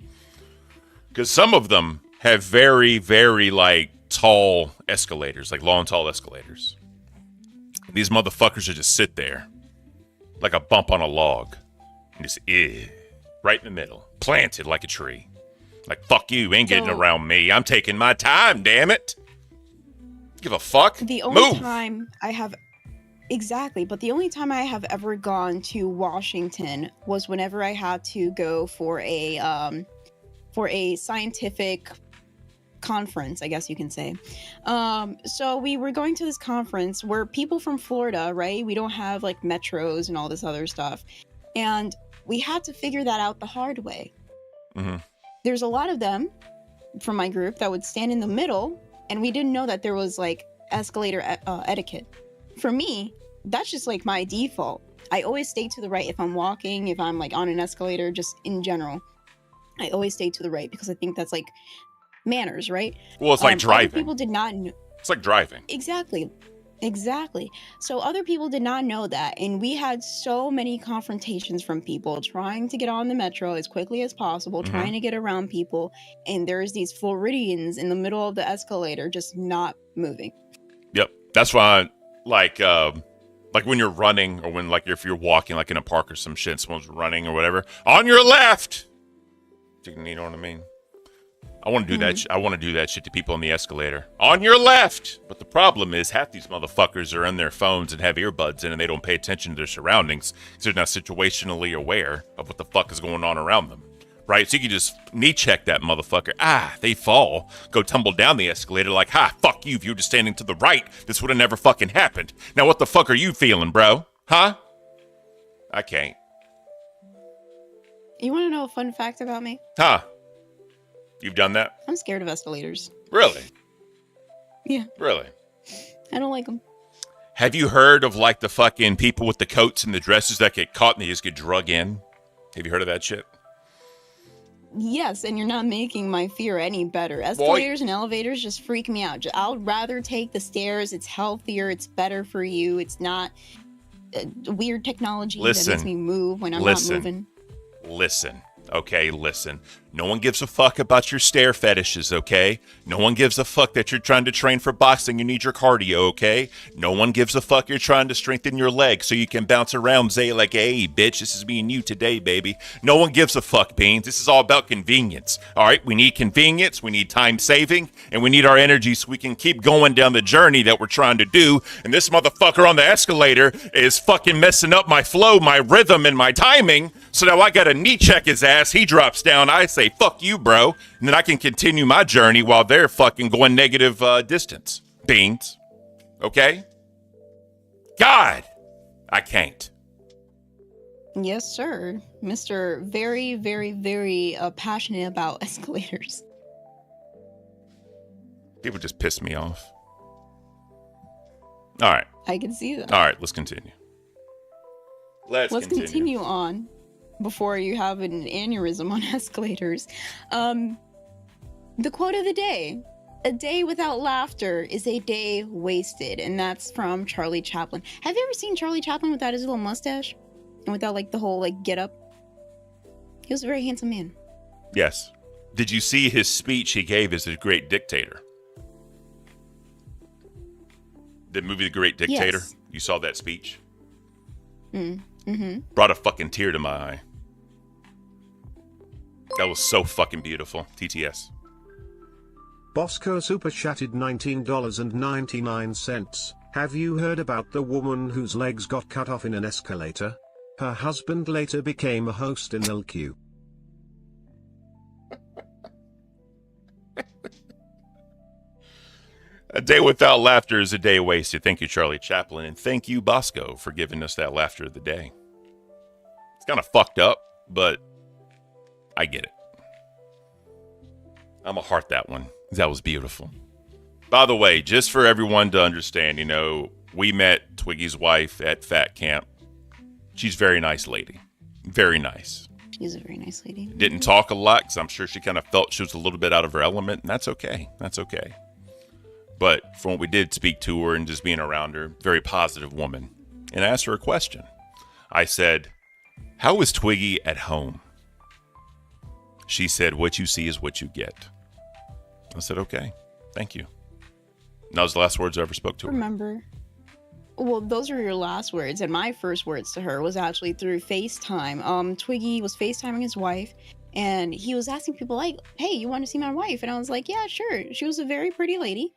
Because some of them have very, very, like, tall escalators, like long, tall escalators. These motherfuckers are just sit there like a bump on a log. And just, right in the middle. Planted like a tree. Like, fuck you, ain't getting around me. I'm taking my time, damn it. Give a fuck. The only Move. time I have... Exactly, but the only time I have ever gone to Washington was whenever I had to go for a scientific conference, I guess you can say. So we were going to this conference where people from Florida, right? We don't have like metros and all this other stuff. And we had to figure that out the hard way. Mm-hmm. There's a lot of them from my group that would stand in the middle, and we didn't know that there was like escalator etiquette. For me, that's just like my default. I always stay to the right if I'm walking, if I'm like on an escalator, just in general. I always stay to the right because I think that's like manners, right? Well, it's like driving. Other people did not know. It's like driving. Exactly. So other people did not know that, and we had so many confrontations from people trying to get on the metro as quickly as possible, trying to get around people, and there's these Floridians in the middle of the escalator just not moving. Yep. That's why, like when you're running, or when, like, if you're walking, like in a park or some shit, and someone's running or whatever, on your left. You know what I mean? I want to do that. I want to do that shit to people on the escalator. On your left. But the problem is, half these motherfuckers are on their phones and have earbuds in, and they don't pay attention to their surroundings because they're not situationally aware of what the fuck is going on around them. Right? So you can just knee check that motherfucker. They fall, go tumble down the escalator like, fuck you. If you were just standing to the right, this would have never fucking happened. Now what the fuck are you feeling, bro? Huh? I can't. You want to know a fun fact about me? Huh? You've done that? I'm scared of escalators. Really? Yeah. Really? I don't like them. Have you heard of, like, the fucking people with the coats and the dresses that get caught and they just get drug in? Have you heard of that shit? Yes, and you're not making my fear any better. Escalators and elevators just freak me out. I'll rather take the stairs. It's healthier. It's better for you. It's not weird technology that makes me move when I'm not moving. Listen. Okay, listen. No one gives a fuck about your stair fetishes, okay? No one gives a fuck that you're trying to train for boxing. You need your cardio, okay? No one gives a fuck you're trying to strengthen your legs so you can bounce around, say, like, hey, bitch, this is me and you today, baby. No one gives a fuck, Beans. This is all about convenience, all right? We need convenience, we need time saving, and we need our energy so we can keep going down the journey that we're trying to do. And this motherfucker on the escalator is fucking messing up my flow, my rhythm, and my timing. So now I gotta knee check his ass. He drops down. I say, fuck you, bro. And then I can continue my journey while they're fucking going negative distance. Beans. Okay? God! I can't. Yes, sir. Mr. Very, very, very passionate about escalators. People just piss me off. All right. I can see that. All right, let's continue. Let's continue on before you have an aneurysm on escalators. The quote of the day: a day without laughter is a day wasted. And that's from Charlie Chaplin. Have you ever seen Charlie Chaplin without his little mustache? And without, like, the whole, like, get up? He was a very handsome man. Yes. Did you see his speech he gave as the Great Dictator? The movie The Great Dictator? Yes. You saw that speech? Mm-hmm. Brought a fucking tear to my eye. That was so fucking beautiful. TTS. Bosco super chatted $19.99. Have you heard about the woman whose legs got cut off in an escalator? Her husband later became a host in LQ. A day without laughter is a day wasted. Thank you, Charlie Chaplin. And thank you, Bosco, for giving us that laughter of the day. It's kind of fucked up, but I get it. I'm going to heart that one. That was beautiful. By the way, just for everyone to understand, you know, we met Twiggy's wife at Fat Camp. She's a very nice lady. Very nice. She's a very nice lady. Didn't talk a lot because I'm sure she kind of felt she was a little bit out of her element, and that's okay. That's okay. But from what we did speak to her and just being around her, very positive woman. And I asked her a question. I said, how is Twiggy at home? She said, what you see is what you get. I said, okay, thank you. And that was the last words I ever spoke to her. Remember. Well, those are your last words. And my first words to her was actually through FaceTime. Twiggy was FaceTiming his wife. And he was asking people like, hey, you want to see my wife? And I was like, yeah, sure. She was a very pretty lady.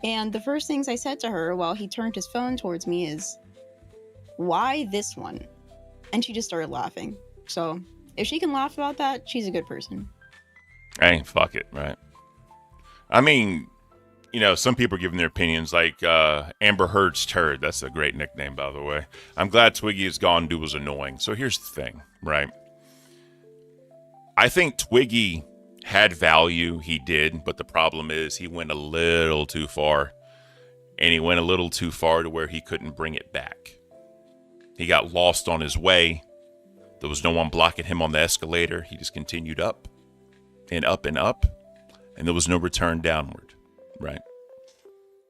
And the first things I said to her while he turned his phone towards me is, why this one? And she just started laughing. So if she can laugh about that, she's a good person. Hey, fuck it, right? I mean, you know, some people are giving their opinions, like Amber Heard's turd. That's a great nickname, by the way. I'm glad Twiggy is gone. Dude was annoying. So here's the thing, right? I think Twiggy had value. He did. But the problem is he went a little too far. And he went a little too far to where he couldn't bring it back. He got lost on his way. There was no one blocking him on the escalator. He just continued up and up and up. And there was no return downward. Right?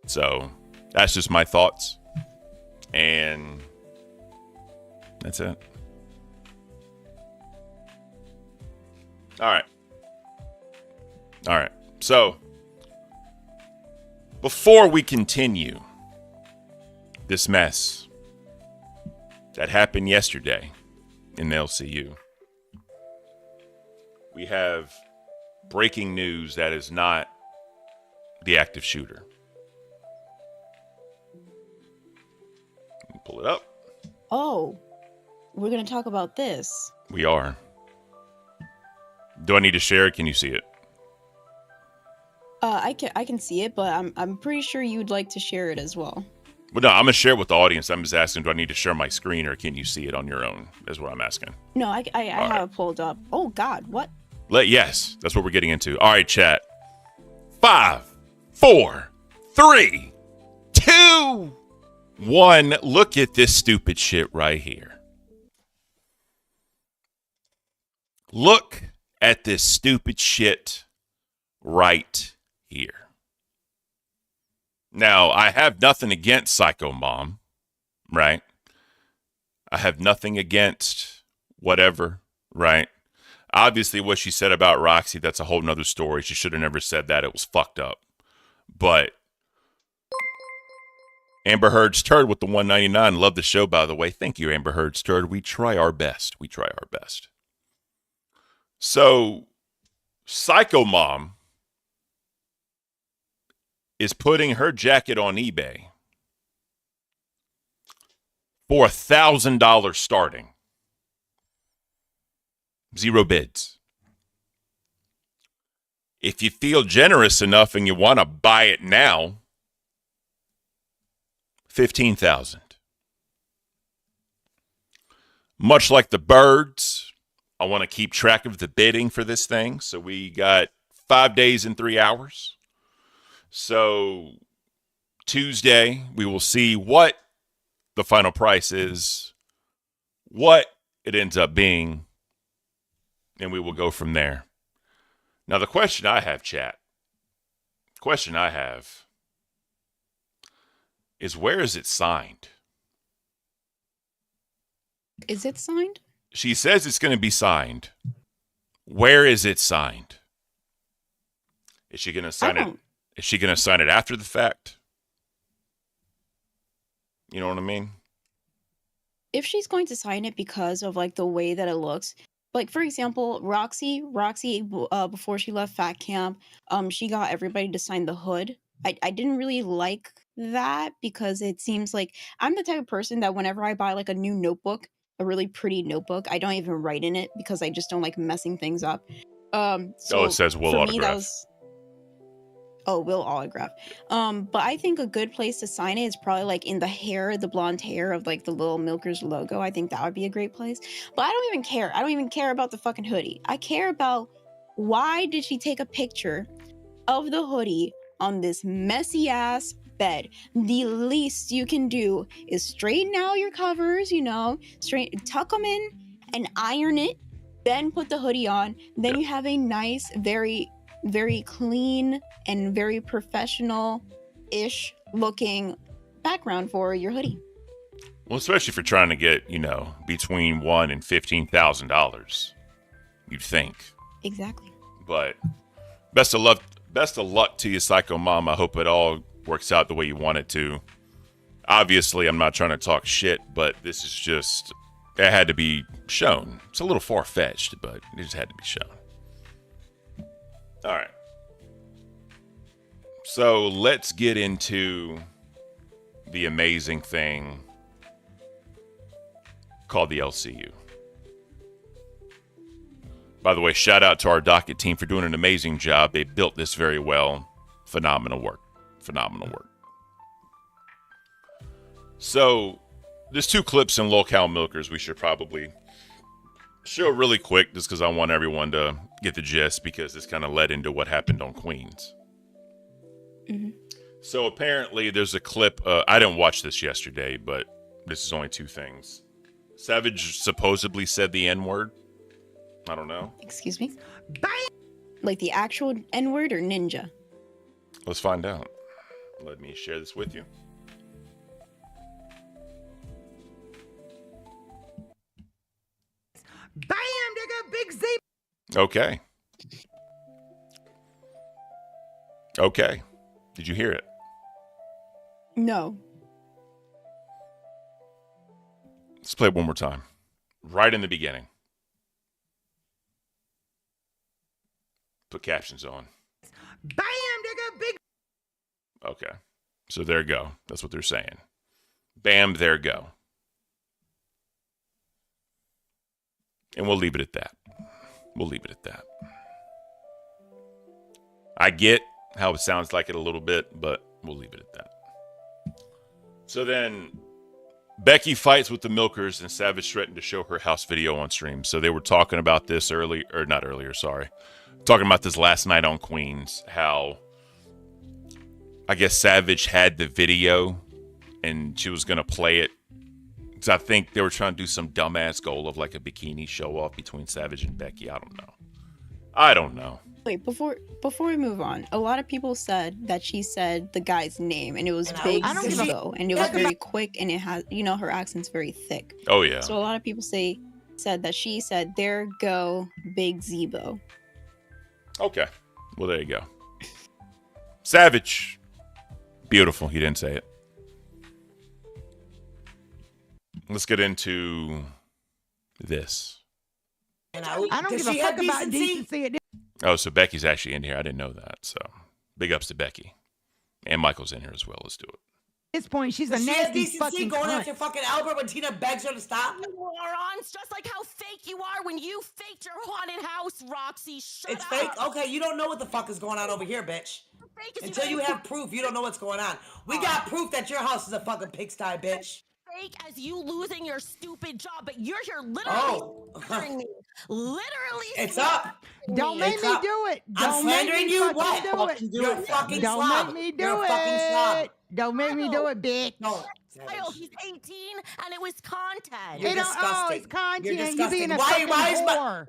So that's just my thoughts. And that's it. All right. All right. So before we continue, this mess that happened yesterday in the LCU. We have breaking news that is not the active shooter. Pull it up. Oh, we're going to talk about this. We are. Do I need to share it? Can you see it? I can see it, but I'm pretty sure you'd like to share it as well. Well, no, I'm going to share it with the audience. I'm just asking, do I need to share my screen or can you see it on your own? Is what I'm asking. No, I have it pulled up. Oh, God, what? Yes, that's what we're getting into. All right, chat. 5, 4, 3, 2, 1. Look at this stupid shit right here. Look at this stupid shit right here. Now, I have nothing against Psycho Mom, right? I have nothing against whatever, right? Obviously, what she said about Roxy, that's a whole nother story. She should have never said that. It was fucked up. But Amber Heard's turd with the 199. Love the show, by the way. Thank you, Amber Heard's turd. We try our best. We try our best. So, Psycho Mom is putting her jacket on eBay for $1,000 starting. 0 bids. If you feel generous enough and you want to buy it now, $15,000. Much like the birds, I want to keep track of the bidding for this thing. So we got 5 days and 3 hours. So Tuesday, we will see what the final price is, what it ends up being, and we will go from there. Now, the question I have, chat, is where is it signed? Is it signed? She says it's going to be signed. Where is it signed? Is she going to sign it? Is she going to sign it after the fact? You know what I mean? If she's going to sign it because of like the way that it looks, like for example, Roxy, before she left Fat Camp, she got everybody to sign the hood. I didn't really like that because it seems like I'm the type of person that whenever I buy like a new notebook, a really pretty notebook, I don't even write in it because I just don't like messing things up. So it says will for autograph. me, that was will autograph. But I think a good place to sign it is probably like in the hair, the blonde hair of like the Little Milkers logo. I think that would be a great place. But I don't even care. I don't even care about the fucking hoodie. I care about why did she take a picture of the hoodie on this messy ass bed. The least you can do is straighten out your covers, tuck them in and iron it, then put the hoodie on. Then you have a nice, very, very clean and very professional-ish looking background for your hoodie. Well, especially if you're trying to get, between $1,000 and $15,000, you'd think. Exactly. But best of luck to you, Psycho Mom. I hope it all works out the way you want it to. Obviously, I'm not trying to talk shit, but this is just, it had to be shown. It's a little far-fetched, but it just had to be shown. All right. So let's get into the amazing thing called the LCU. By the way, shout out to our docket team for doing an amazing job. They built this very well. Phenomenal work. So there's 2 clips in Locale Milkers we should probably show really quick just because I want everyone to get the gist because this kind of led into what happened on Queens. Mm-hmm. So apparently there's a clip. I didn't watch this yesterday, but this is only 2 things. Savage supposedly said the N-word. I don't know. Excuse me? Like the actual N-word or ninja? Let's find out. Let me share this with you. Bam, nigga, big Z. Okay. Did you hear it? No. Let's play it one more time. Right in the beginning. Put captions on. Bam, nigga, big. Okay. So there you go. That's what they're saying. Bam, there go. And we'll leave it at that. We'll leave it at that. I get how it sounds like it a little bit, but we'll leave it at that. So then Becky fights with the milkers and Savage threatened to show her house video on stream. So they were talking about this talking about this last night on Queens, how I guess Savage had the video and she was going to play it. Because I think they were trying to do some dumbass goal of like a bikini show off between Savage and Becky. I don't know. Wait, before we move on, a lot of people said that she said the guy's name and it was Big Zebo, and it was very quick, and it has, her accent's very thick. Oh yeah. So a lot of people said that she said, "There go Big Zebo." Okay. Well, there you go. Savage. Beautiful. He didn't say it. Let's get into this. I don't give a fuck about decency. Oh, so Becky's actually in here. I didn't know that. So big ups to Becky. And Michael's in here as well. Let's do it. At this point, she's a nasty decency fucking going cunt. after fucking Albert when Tina begs her to stop. Morons, just like how fake you are when you faked your haunted house, Roxy. Shut It's up. fake? Okay, you don't know what the fuck is going on over here, bitch. Until you have proof, you don't know what's going on. We got proof that your house is a fucking pigsty, bitch. Fake as you losing your stupid job, but you're here literally slandering me. Literally. It's up. Don't make me do it. I'm slandering you. What? You're a fucking Don't slob. make me do You're a fucking slob. it. Don't make me do it, bitch. No. Kyle, he's 18 and it was content. You're It don't- disgusting. it's content. You're You disgusting. being a Why fucking is whore.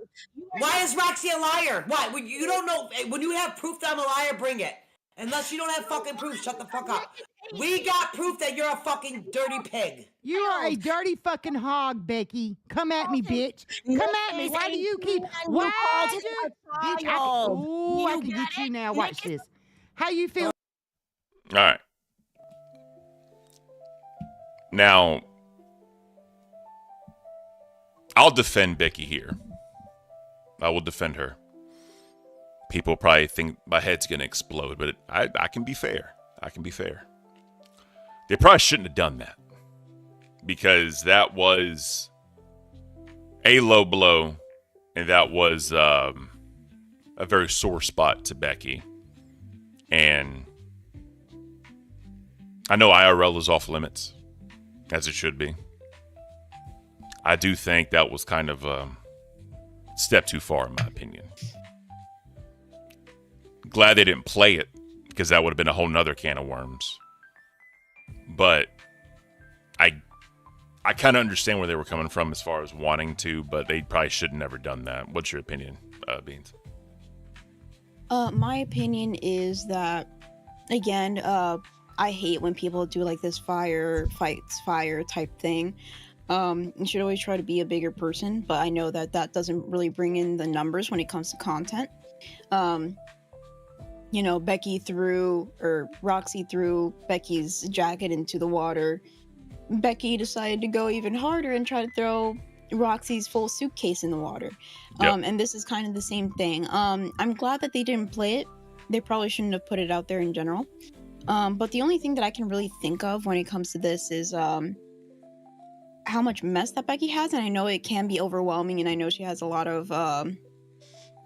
why is Roxy a liar? Why? When you don't know, when you have proof that I'm a liar, bring it. Unless you don't have fucking proof, shut the fuck up. We got proof that you're a fucking dirty pig. You are a dirty fucking hog, Becky. Come at me, bitch. Come at me. Why do you keep? Why do you? Bitch, I can get you now. Watch this. How you feel? All right. Now, I'll defend Becky here. I will defend her. People probably think my head's going to explode, but I can be fair. I can be fair. They probably shouldn't have done that, because that was a low blow, and that was a very sore spot to Becky. And I know IRL is off limits, as it should be. I do think that was kind of a step too far, in my opinion. Glad they didn't play it, because that would have been a whole nother can of worms. But I kind of understand where they were coming from as far as wanting to, but they probably should have never done that. What's your opinion, Beans? My opinion is that, again, I hate when people do like this fire fights fire type thing. You should always try to be a bigger person, but I know that that doesn't really bring in the numbers when it comes to content. Roxy threw Becky's jacket into the water. Becky decided to go even harder and try to throw Roxy's full suitcase in the water. Yep. And this is kind of the same thing. I'm glad that they didn't play it. They probably shouldn't have put it out there in general. But the only thing that I can really think of when it comes to this is how much mess that Becky has. And I know it can be overwhelming, and I know she has a lot of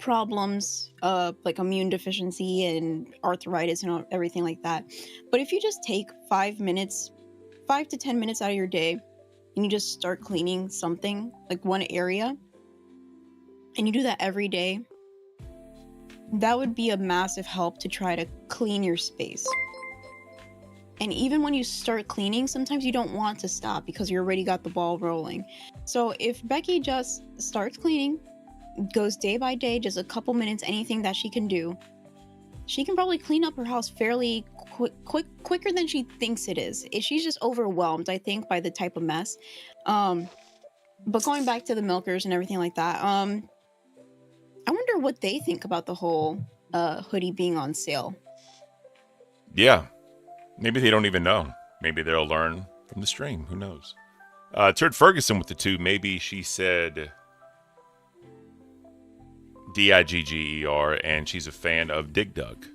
problems, like immune deficiency and arthritis and everything like that. But if you just take 5 to 10 minutes out of your day, and you just start cleaning something, like one area, and you do that every day, that would be a massive help to try to clean your space. And even when you start cleaning, sometimes you don't want to stop because you already got the ball rolling. So if Becky just starts cleaning, goes day by day, just a couple minutes, anything that she can do, she can probably clean up her house fairly quicker than she thinks it is. She's just overwhelmed, I think, by the type of mess. But going back to the milkers and everything like that, I wonder what they think about the whole hoodie being on sale. Yeah. Maybe they don't even know. Maybe they'll learn from the stream. Who knows? Turd Ferguson with the 2. Maybe she said Digger, and she's a fan of Dig Dug.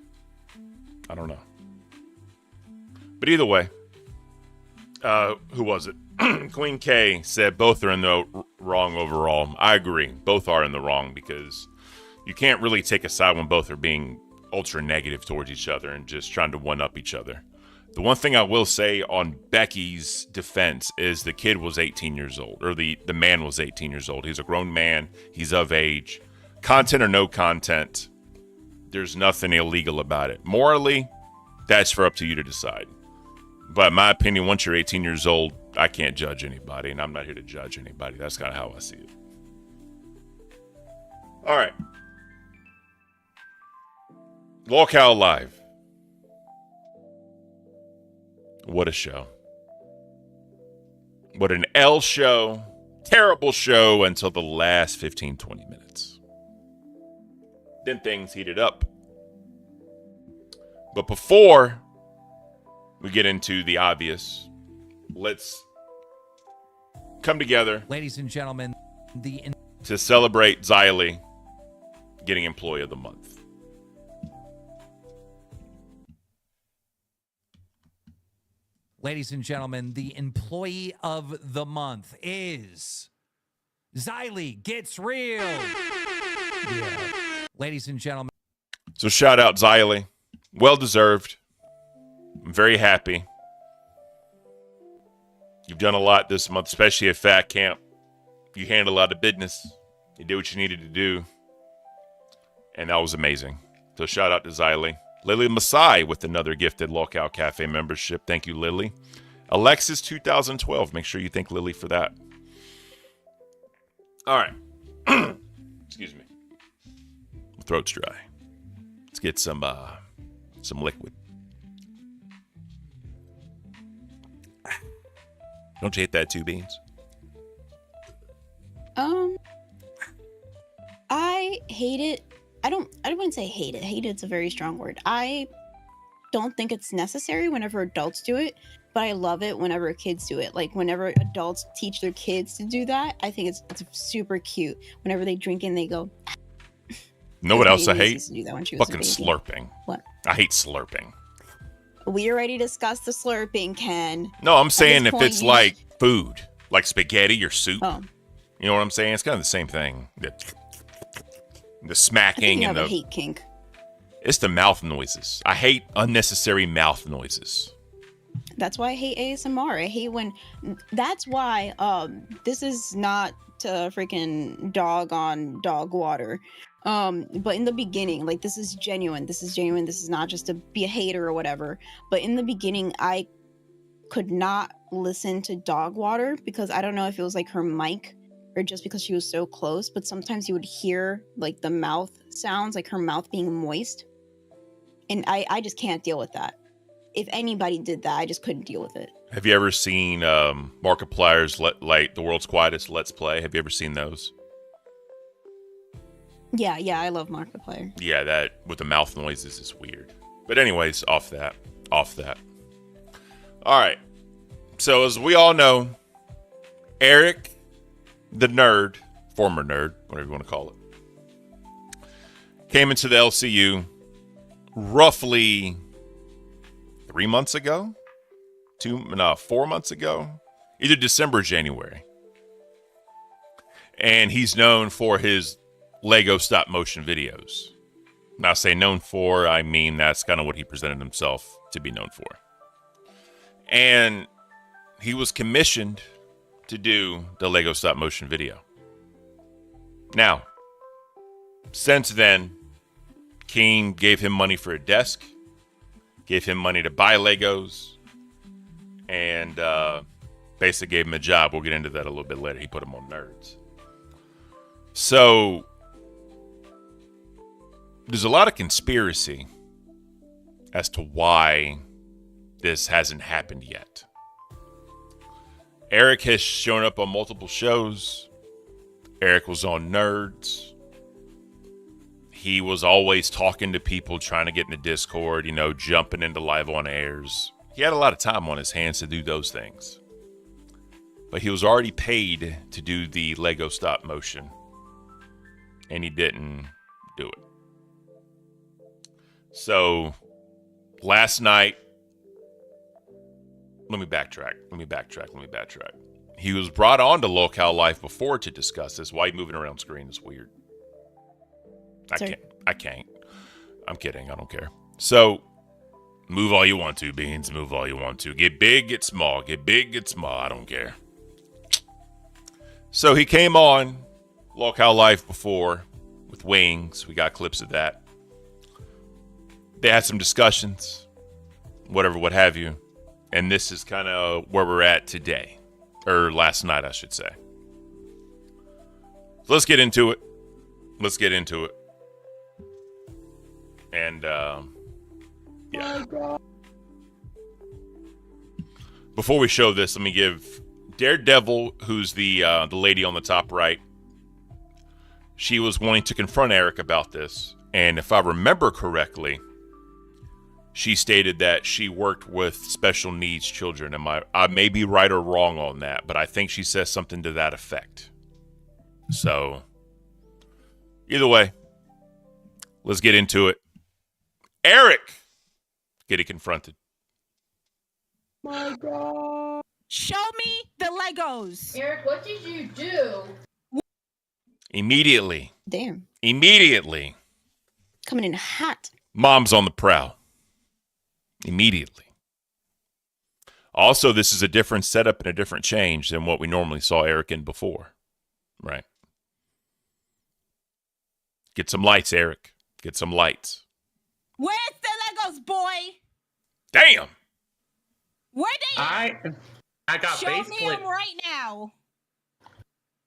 I don't know. But either way, who was it? Queen K said both are in the wrong overall. I agree. Both are in the wrong because you can't really take a side when both are being ultra negative towards each other and just trying to one-up each other. The one thing I will say on Becky's defense is the kid was 18 years old, or the man was 18 years old. He's a grown man. He's of age. Content or no content, there's nothing illegal about it. Morally, that's for up to you to decide. But in my opinion, once you're 18 years old, I can't judge anybody, and I'm not here to judge anybody. That's kind of how I see it. All right. Lockout Live. What a show. What an L show. Terrible show until the last 15, 20 minutes. Then things heated up. But before we get into the obvious, let's come together, ladies and gentlemen, to celebrate Xylee getting Employee of the Month. Ladies and gentlemen, the Employee of the Month is Xylee Gets Real. Yeah. Ladies and gentlemen. So shout out Xylee. Well deserved. I'm very happy. You've done a lot this month, especially at Fat Camp. You handled a lot of business. You did what you needed to do. And that was amazing. So shout out to Xylee. Lily Masai with another gifted Lockout Cafe membership. Thank you, Lily. Alexis 2012. Make sure you thank Lily for that. All right. Excuse me. My throat's dry. Let's get some liquid. Don't you hate that, Two Beans? I hate it. I wouldn't say hate it. Hate it's a very strong word. I don't think it's necessary whenever adults do it, but I love it whenever kids do it. Like whenever adults teach their kids to do that, I think it's super cute. Whenever they drink and they go. Know what else I hate? Used to do that when she was a fucking baby. slurping. What? I hate slurping. We already discussed the slurping, Ken. No, I'm saying if point, it's like food, like spaghetti or soup. Oh. You know what I'm saying? It's kind of the same thing. The I think smacking you and have the a hate kink. It's the mouth noises. I hate unnecessary mouth noises. That's why I hate ASMR. I hate when. That's why. This is not to freaking dog on dog water. But in the beginning, like this is genuine. This is not just to be a hater or whatever. But in the beginning, I could not listen to dog water because I don't know if it was like her mic or just because she was so close. But sometimes you would hear like the mouth sounds, like her mouth being moist. And I just can't deal with that. If anybody did that, I just couldn't deal with it. Have you ever seen Markiplier's like the world's quietest Let's Play? Have you ever seen those? Yeah, I love Markiplier. Yeah, that with the mouth noises is weird. But anyways, off that. All right. So as we all know, Eric, the nerd, former nerd, whatever you want to call it, came into the LCU roughly 3 months ago, 4 months ago, either December or January. And he's known for his Lego stop motion videos. Now, I say known for, I mean that's kind of what he presented himself to be known for. And he was commissioned to do the Lego stop motion video. Now, since then, Keem gave him money for a desk, gave him money to buy Legos, and basically gave him a job. We'll get into that a little bit later. He put him on Nerds. So there's a lot of conspiracy as to why this hasn't happened yet. Eric has shown up on multiple shows. Eric was on Nerds. He was always talking to people, trying to get in the Discord, jumping into live on airs. He had a lot of time on his hands to do those things. but he was already paid to do the Lego stop motion, and he didn't do it. So last night, let me backtrack. He was brought on to Locale Life before to discuss this. Why are you moving around screen? It's weird. I can't. I'm kidding. I don't care. So move all you want to, Beans. Move all you want to. Get big, get small. Get big, get small. I don't care. So he came on Locale Life before with Wings. We got clips of that. They had some discussions, whatever, what have you. And this is kind of where we're at today. Or last night, I should say. So let's get into it. And, yeah. Before we show this, let me give Daredevil, who's the lady on the top right. She was wanting to confront Eric about this. And if I remember correctly, she stated that she worked with special needs children. I may be right or wrong on that, but I think she says something to that effect. So, either way, let's get into it. Eric, getting confronted. My God. Show me the Legos. Eric, what did you do? Immediately. Damn. Immediately. Coming in hot. Mom's on the prowl. Immediately. Also, this is a different setup and a different change than what we normally saw Eric in before. Right. Get some lights, Eric. Get some lights. Where's the Legos, boy? Damn. Where they I got Show base me plate. them right now.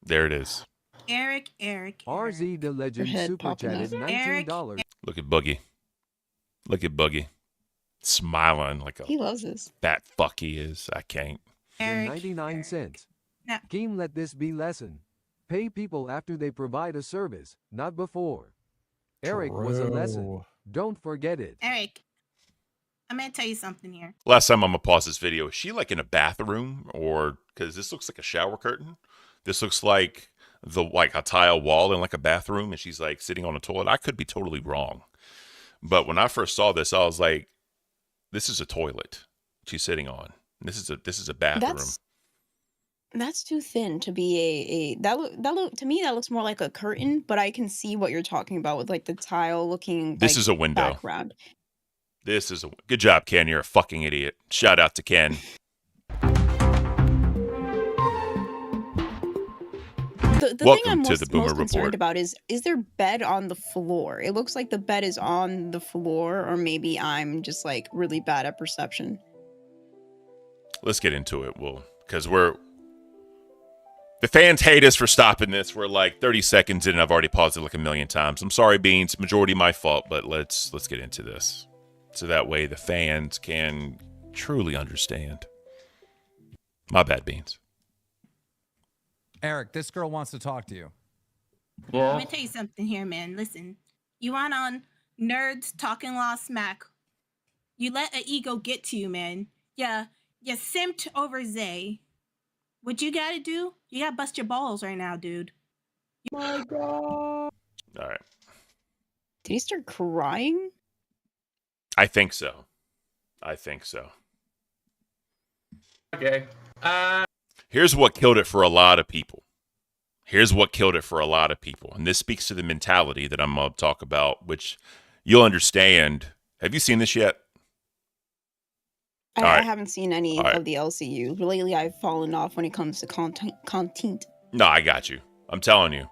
There it is. Eric. RZ the Legend Your head super popping chatted out. $19. Look at Boogie. Look at Boogie. Smiling like a He loves this. fat fuck he is. I can't. Eric. 99 cents. No. Keem, let this be lesson. Pay people after they provide a service, not before. Eric was a lesson. Don't forget it. Eric, I'm going to tell you something here. Last time I'm going to pause this video. Is she like in a bathroom? Or, because this looks like a shower curtain. This looks like a tile wall in like a bathroom. And she's like sitting on a toilet. I could be totally wrong. But when I first saw this, I was like, this is a toilet she's sitting on. This is a bathroom. That's too thin to be to me that looks more like a curtain, but I can see what you're talking about with like the tile looking This is a window. background. This is a good job, Ken. You're a fucking idiot. Shout out to Ken. The thing Welcome I'm to the Boomer most concerned Report. about is there bed on the floor? It looks like the bed is on the floor, or maybe I'm just like really bad at perception. Let's get into it. Because the fans hate us for stopping this. We're like 30 seconds in and I've already paused it like a million times. I'm sorry, Beans. Majority my fault, but let's get into this. So that way the fans can truly understand. My bad, Beans. Eric, this girl wants to talk to you. Let me tell you something here, man. Listen, you went on Nerds Talking Law Smack. You let an ego get to you, man. Yeah, you simped over Zay. What you gotta do? You gotta bust your balls right now, dude. My God. All right. Did he start crying? I think so. Okay. Here's what killed it for a lot of people. And this speaks to the mentality that I'm going to talk about, which you'll understand. Have you seen this yet? I haven't seen any of the LCU. Lately, I've fallen off when it comes to content. No, I got you. I'm telling you.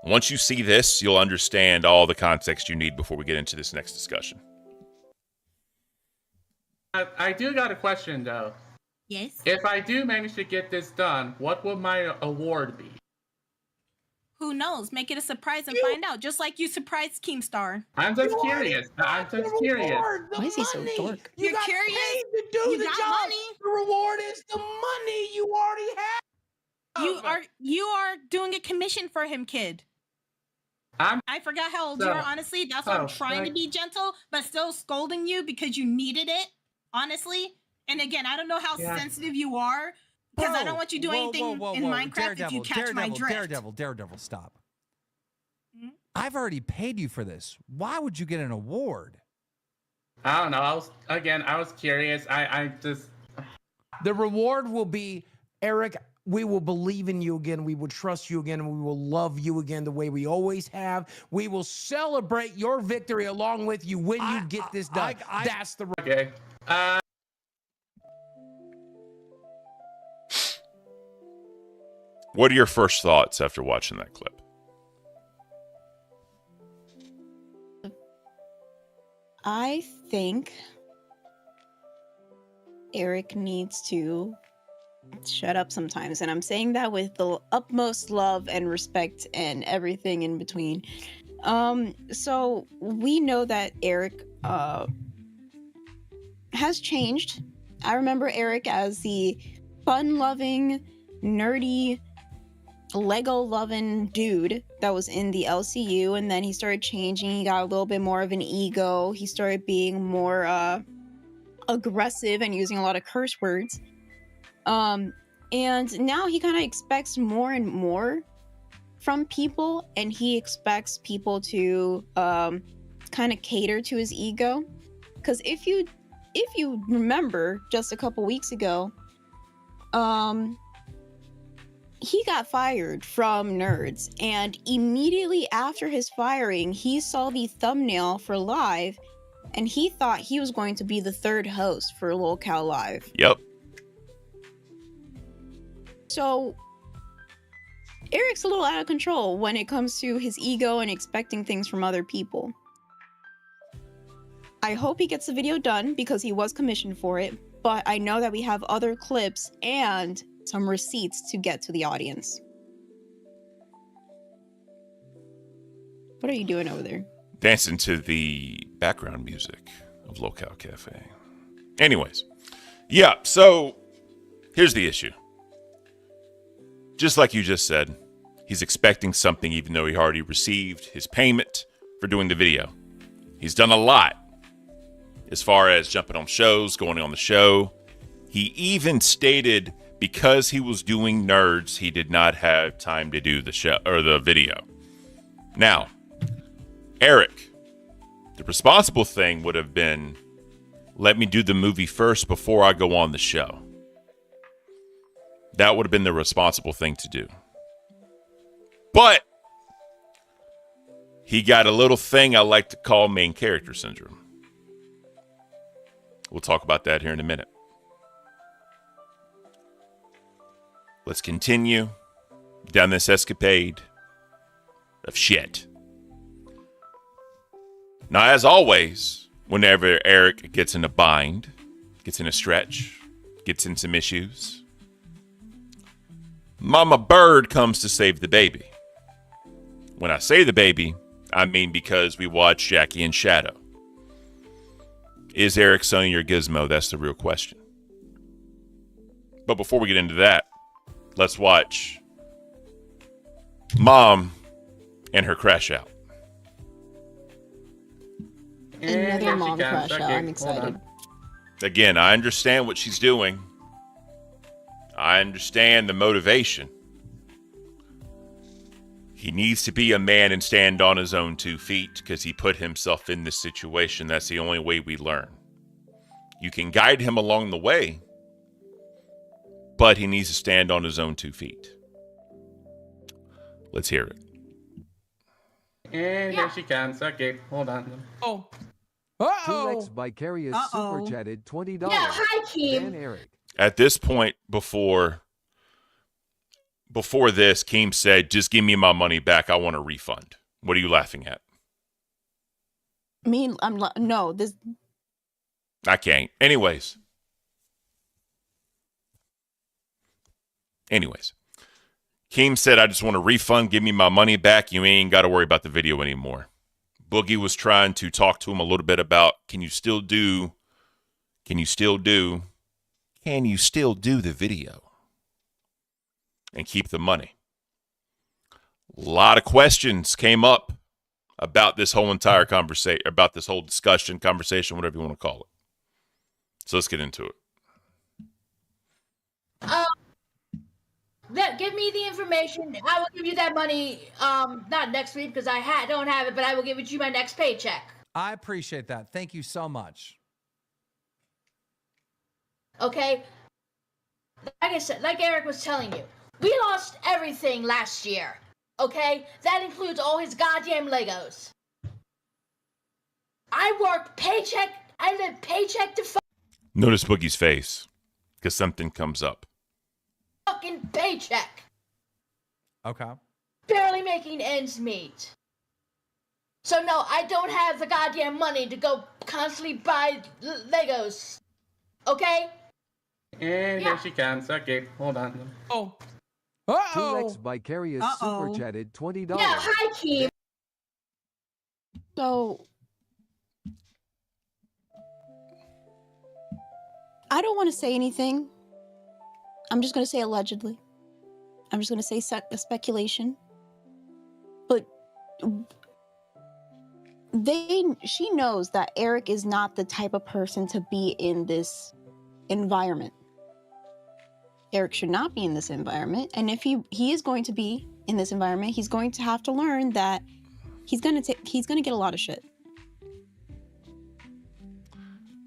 Once you see this, you'll understand all the context you need before we get into this next discussion. I do got a question, though. Yes? If I do manage to get this done, what would my award be? Who knows? Make it a surprise and find out. Just like you surprised Keemstar. I'm just curious. Why is he so dark? You're curious? To do You the got job. money? The reward is the money you already have. You are doing a commission for him, kid. I forgot how old you are, honestly. That's why I'm trying to be gentle, but still scolding you because you needed it, honestly. And again, I don't know how sensitive you are Because I don't want you doing anything in Minecraft if you catch my drift. Daredevil, stop. Hmm? I've already paid you for this. Why would you get an award? I don't know. I was curious. I just. The reward will be, Eric, we will believe in you again. We will trust you again. And we will love you again the way we always have. We will celebrate your victory along with you when you get this done. That's the Okay. What are your first thoughts after watching that clip? I think Eric needs to shut up sometimes. And I'm saying that with the utmost love and respect and everything in between. So we know that Eric has changed. I remember Eric as the fun-loving, nerdy, Lego-loving dude that was in the LCU, and then he started changing. He got a little bit more of an ego. He started being more aggressive and using a lot of curse words. And now he kind of expects more and more from people, and he expects people to kind of cater to his ego. Because if you remember, just a couple weeks ago, he got fired from Nerds, and immediately after his firing, he saw the thumbnail for Live, and he thought he was going to be the third host for LolCal Live. Yep. So Eric's a little out of control when it comes to his ego and expecting things from other people. I hope he gets the video done because he was commissioned for it, but I know that we have other clips and some receipts to get to the audience. What are you doing over there? Dancing to the background music of Locale Cafe. Anyways, yeah, so here's the issue. Just like you just said, he's expecting something even though he already received his payment for doing the video. He's done a lot as far as jumping on shows, going on the show. He even stated because he was doing Nerds, he did not have time to do the show or the video. Now, Eric, the responsible thing would have been, let me do the movie first before I go on the show. That would have been the responsible thing to do. But he got a little thing I like to call main character syndrome. We'll talk about that here in a minute. Let's continue down this escapade of shit. Now, as always, whenever Eric gets in a bind, gets in a stretch, gets in some issues, Mama Bird comes to save the baby. When I say the baby, I mean because we watched Jackie and Shadow. Is Eric Sonny your gizmo? That's the real question. But before we get into that, let's watch Mom and her crash out. Another mom crash out. I'm excited. Again, I understand what she's doing. I understand the motivation. He needs to be a man and stand on his own 2 feet because he put himself in this situation. That's the only way we learn. You can guide him along the way, but he needs to stand on his own 2 feet. Let's hear it. And here she comes. Okay, hold on. Oh. T-Rex Vicarious super chatted $20. Yeah, hi, Keem. Dan Eric. At this point, before this, Keem said, just give me my money back. I want a refund. What are you laughing at? No, this. I can't. Anyways, Keem said, I just want a refund. Give me my money back. You ain't got to worry about the video anymore. Boogie was trying to talk to him a little bit about, can you still do the video and keep the money? A lot of questions came up about this whole entire conversation, about this whole discussion, conversation, whatever you want to call it. So let's get into it. give me the information. I will give you that money. Not next week because I don't have it, but I will give it to you my next paycheck. I appreciate that. Thank you so much. Okay. Like I said, like Eric was telling you, we lost everything last year. Okay, that includes all his goddamn Legos. I work paycheck. I live paycheck to Notice Boogie's face, because something comes up. fucking paycheck. Okay. Barely making ends meet. So no, I don't have the goddamn money to go constantly buy Legos. Okay? And there she comes. Okay, hold on. Oh. 2X Vicarious super chatted $20. Yeah, hi, Keem. So I don't want to say anything. I'm just going to say allegedly. I'm just going to say speculation. But she knows that Eric is not the type of person to be in this environment. Eric should not be in this environment. And if he is going to be in this environment, he's going to have to learn that he's going to get a lot of shit.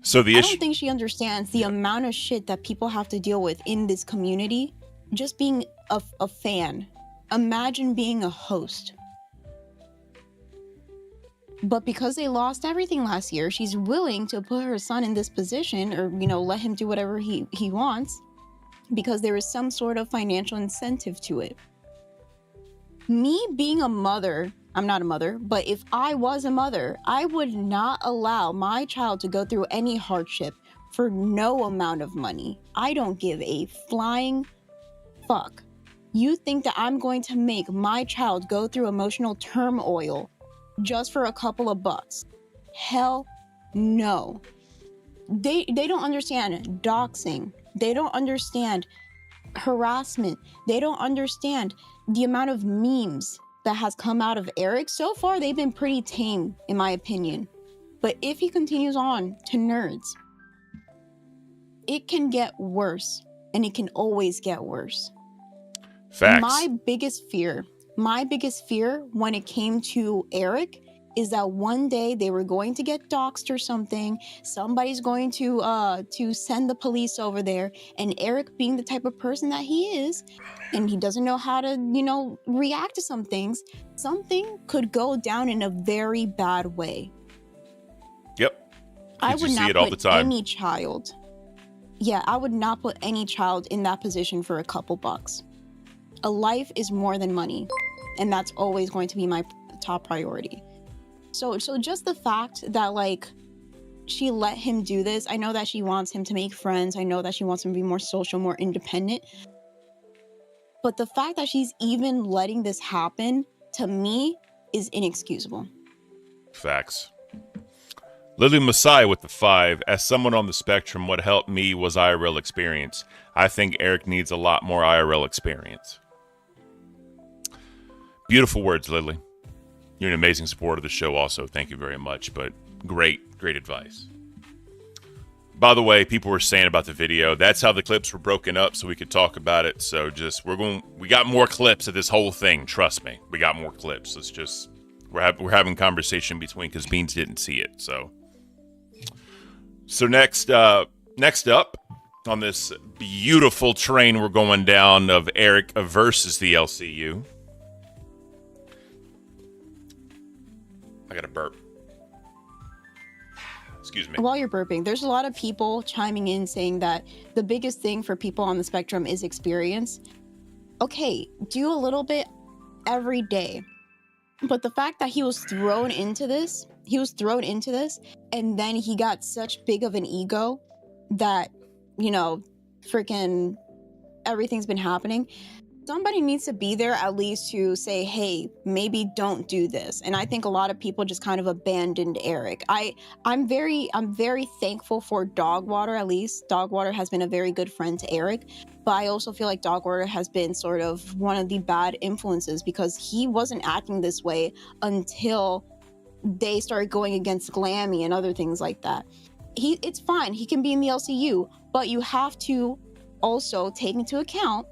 So the I issue. don't think she understands the amount of shit that people have to deal with in this community. Just being a fan. Imagine being a host. But because they lost everything last year, she's willing to put her son in this position, or let him do whatever he wants, because there is some sort of financial incentive to it. Me being a mother, I'm not a mother, but if I was a mother, I would not allow my child to go through any hardship for no amount of money. I don't give a flying fuck. You think that I'm going to make my child go through emotional turmoil just for a couple of bucks? Hell no. They don't understand doxing. They don't understand harassment. They don't understand the amount of memes that has come out of Eric. So far, they've been pretty tame, in my opinion. But if he continues on to nerds, it can get worse, and it can always get worse. Facts. My biggest fear when it came to Eric is that one day they were going to get doxxed or something. Somebody's going to send the police over there, and Eric, being the type of person that he is, and he doesn't know how to, react to some things, something could go down in a very bad way. Yep. I You would see not it all the put time. any child. Yeah, I would not put any child in that position for a couple bucks. A life is more than money, and that's always going to be my top priority. So just the fact that she let him do this, I know that she wants him to make friends. I know that she wants him to be more social, more independent. But the fact that she's even letting this happen, to me, is inexcusable. Facts. Lily Messiah with the 5. As someone on the spectrum, what helped me was IRL experience. I think Eric needs a lot more IRL experience. Beautiful words, Lily. You're an amazing supporter of the show also. Thank you very much. But great advice. By the way, people were saying about the video, that's how the clips were broken up so we could talk about it. So we got more clips of this whole thing. Trust me. We got more clips. We're having conversation between, because Beans didn't see it. So next up on this beautiful train we're going down of Eric versus the LCU. I got to burp. Excuse me. While you're burping, there's a lot of people chiming in saying that the biggest thing for people on the spectrum is experience. Okay, do a little bit every day. But the fact that he was thrown into this, and then he got such big of an ego that, freaking everything's been happening. Somebody needs to be there at least to say, hey, maybe don't do this. And I think a lot of people just kind of abandoned Eric. I'm very thankful for Dogwater. At least Dogwater has been a very good friend to Eric. But I also feel like Dogwater has been sort of one of the bad influences, because he wasn't acting this way until they started going against Glammy and other things like that. It's fine. He can be in the LCU, but you have to also take into account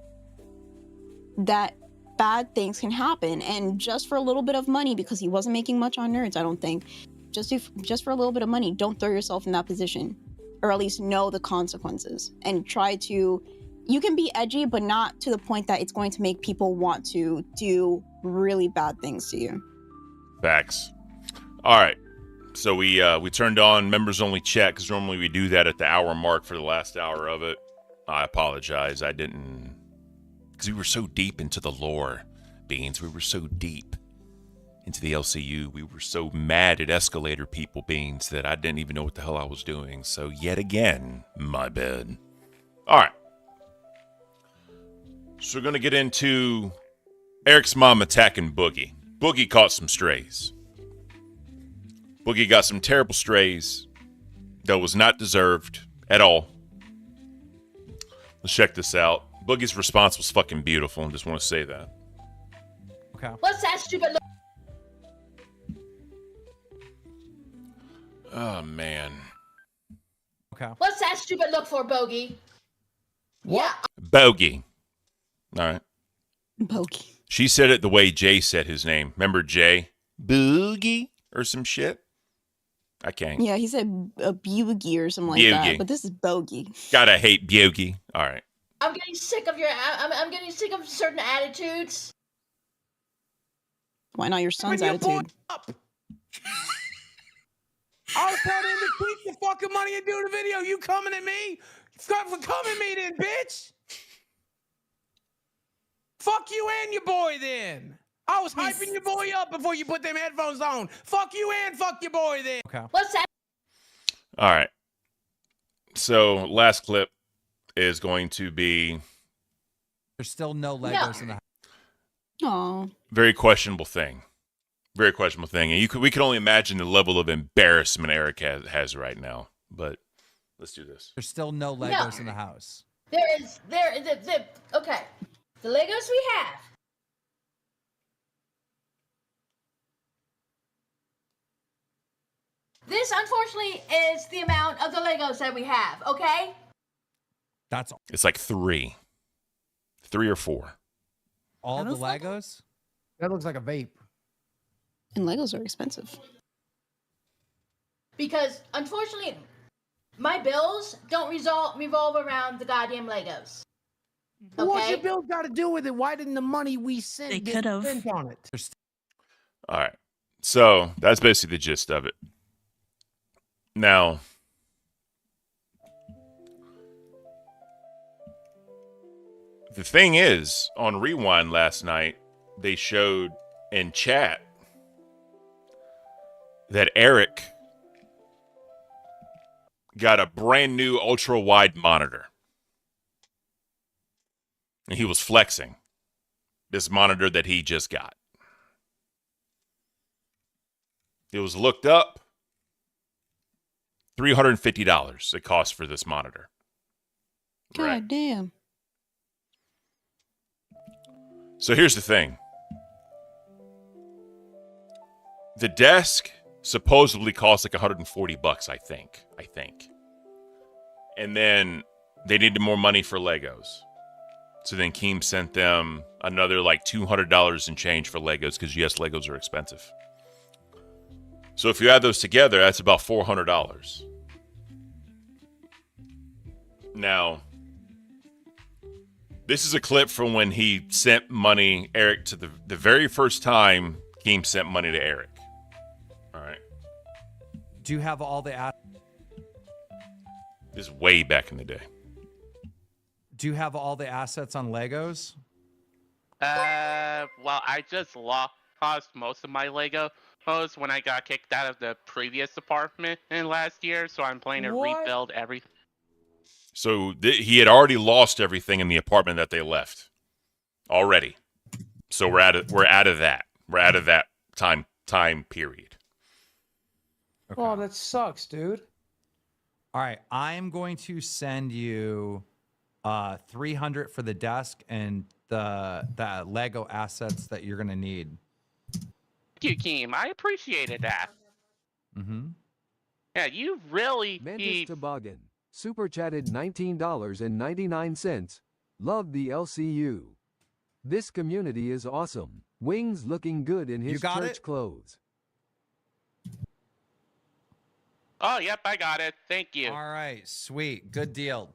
that bad things can happen. And just for a little bit of money, because he wasn't making much on Nerds, I don't think, just for a little bit of money, don't throw yourself in that position, or at least know the consequences and try to. You can be edgy, but not to the point that it's going to make people want to do really bad things to you. Facts. All right. So we turned on members only chat because normally we do that at the hour mark for the last hour of it. I apologize. I didn't, because we were so deep into the lore, Beans. We were so deep into the LCU. We were so mad at Escalator people, Beans, that I didn't even know what the hell I was doing. So yet again, my bad. All right. So we're going to get into Eric's mom attacking Boogie. Boogie caught some strays. Boogie got some terrible strays that was not deserved at all. Let's check this out. Boogie's response was fucking beautiful. I just want to say that. Okay. What's that stupid look? Oh, man. Okay. What's that stupid look for, Bogey? What? Yeah. Bogey. All right. Bogey. She said it the way Jay said his name. Remember Jay? Boogie or some shit? I can't. Yeah, he said a boogie or something like Boogie. that, but this is bogey. Gotta hate Boogie. All right. I'm getting sick of I'm getting sick of certain attitudes. Why not your son's Bring your boy attitude? up. I was telling him to keep the fucking money and do the video. You coming at me? Come at me then, bitch. Fuck you and your boy then. I was hyping your boy up before you put them headphones on. Fuck you and fuck your boy then. Okay. What's that? All right. So last clip is going to be There's still no Legos in the house. Aw. very questionable thing. Very questionable thing. And we can only imagine the level of embarrassment Eric has right now. But let's do this. There's still no Legos in the house. Okay. The Legos we have. This, unfortunately, is the amount of the Legos that we have, okay? That's all. It's like 3 or 4. All the Legos? That looks like a vape. And Legos are expensive. Because, unfortunately, my bills don't revolve around the goddamn Legos. Okay? What's your bill got to do with it? Why didn't the money we sent get spent on it? All right. So that's basically the gist of it. Now, the thing is, on Rewind last night, they showed in chat that Eric got a brand new ultra wide monitor. And he was flexing this monitor that he just got. It was looked up. $350 it costs for this monitor. God damn. So here's the thing. The desk supposedly costs like $140, I think. And then they needed more money for Legos. So then Keem sent them another like $200 and change for Legos because yes, Legos are expensive. So if you add those together, that's about $400. Now, this is a clip from when he sent money, Eric, to the very first time Keem sent money to Eric. All right. Do you have all the This is way back in the day. Do you have all the assets on Legos? Well, I just lost most of my Legos when I got kicked out of the previous apartment in last year, so I'm planning to rebuild everything. So he had already lost everything in the apartment that they left already. So we're out of that. We're out of that time period. Okay. Oh, that sucks, dude. All right, I'm going to send you $300 for the desk and the Lego assets that you're gonna need. Thank you, Keem. I appreciated that. Mm-hmm. Yeah, you really Mantis Toboggan. Super chatted $19.99. Love the LCU. This community is awesome. Wings looking good in his got church it? clothes. Oh, yep, I got it. Thank you. All right, sweet. Good deal.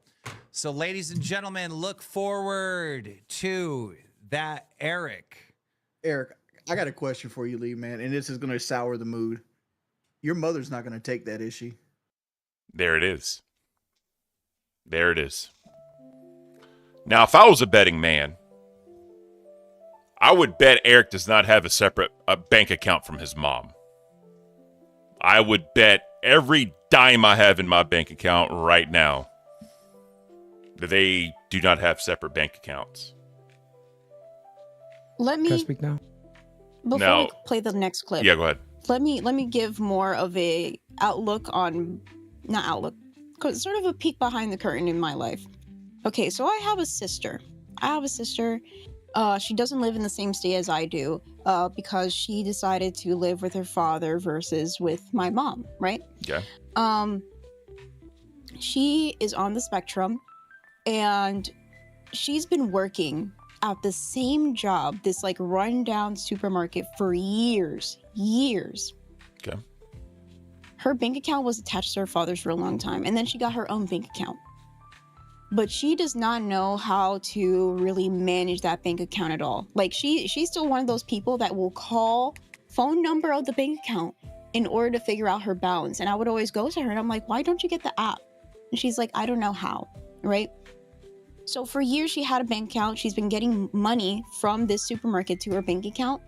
So, ladies and gentlemen, look forward to that Eric. Eric, I got a question for you, Lee, man, and this is going to sour the mood. Your mother's not going to take that, is she? There it is. There it is. Now, if I was a betting man, I would bet Eric does not have a separate bank account from his mom. I would bet every dime I have in my bank account right now that they do not have separate bank accounts. Let Can I me speak now? before No. we play the next clip. Yeah, go ahead. Let me give more of a outlook on, not outlook, cause sort of a peek behind the curtain in my life. Okay, so I have a sister. She doesn't live in the same state as I do, because she decided to live with her father versus with my mom, right? Yeah. She is on the spectrum, and she's been working at the same job, this like rundown supermarket, for years. Okay. Her bank account was attached to her father's for a long time, and then she got her own bank account. But she does not know how to really manage that bank account at all. Like she's still one of those people that will call phone number of the bank account in order to figure out her balance. And I would always go to her and I'm like, why don't you get the app? And she's like, I don't know how, right? So for years she had a bank account. She's been getting money from this supermarket to her bank account.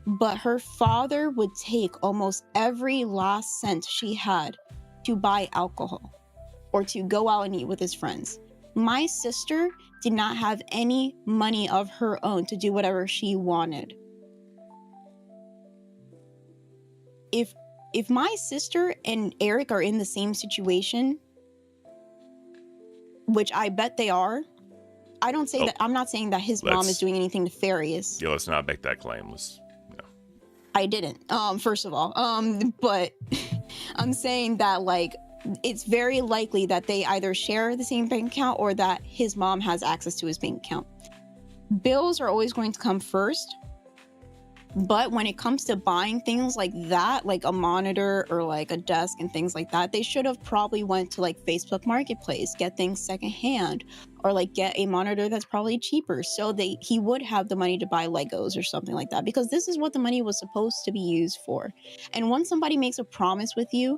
But her father would take almost every last cent she had to buy alcohol or to go out and eat with his friends. My sister did not have any money of her own to do whatever she wanted. If my sister and Eric are in the same situation, which I bet they are, I don't say that. I'm not saying that his mom is doing anything nefarious. Yeah, let's not make that claim. I didn't. First of all, but I'm saying that like it's very likely that they either share the same bank account or that his mom has access to his bank account. Bills are always going to come first. But when it comes to buying things like that, like a monitor or like a desk and things like that, they should have probably went to like Facebook Marketplace, get things secondhand, or like get a monitor that's probably cheaper so he would have the money to buy Legos or something like that, because this is what the money was supposed to be used for. And once somebody makes a promise with you,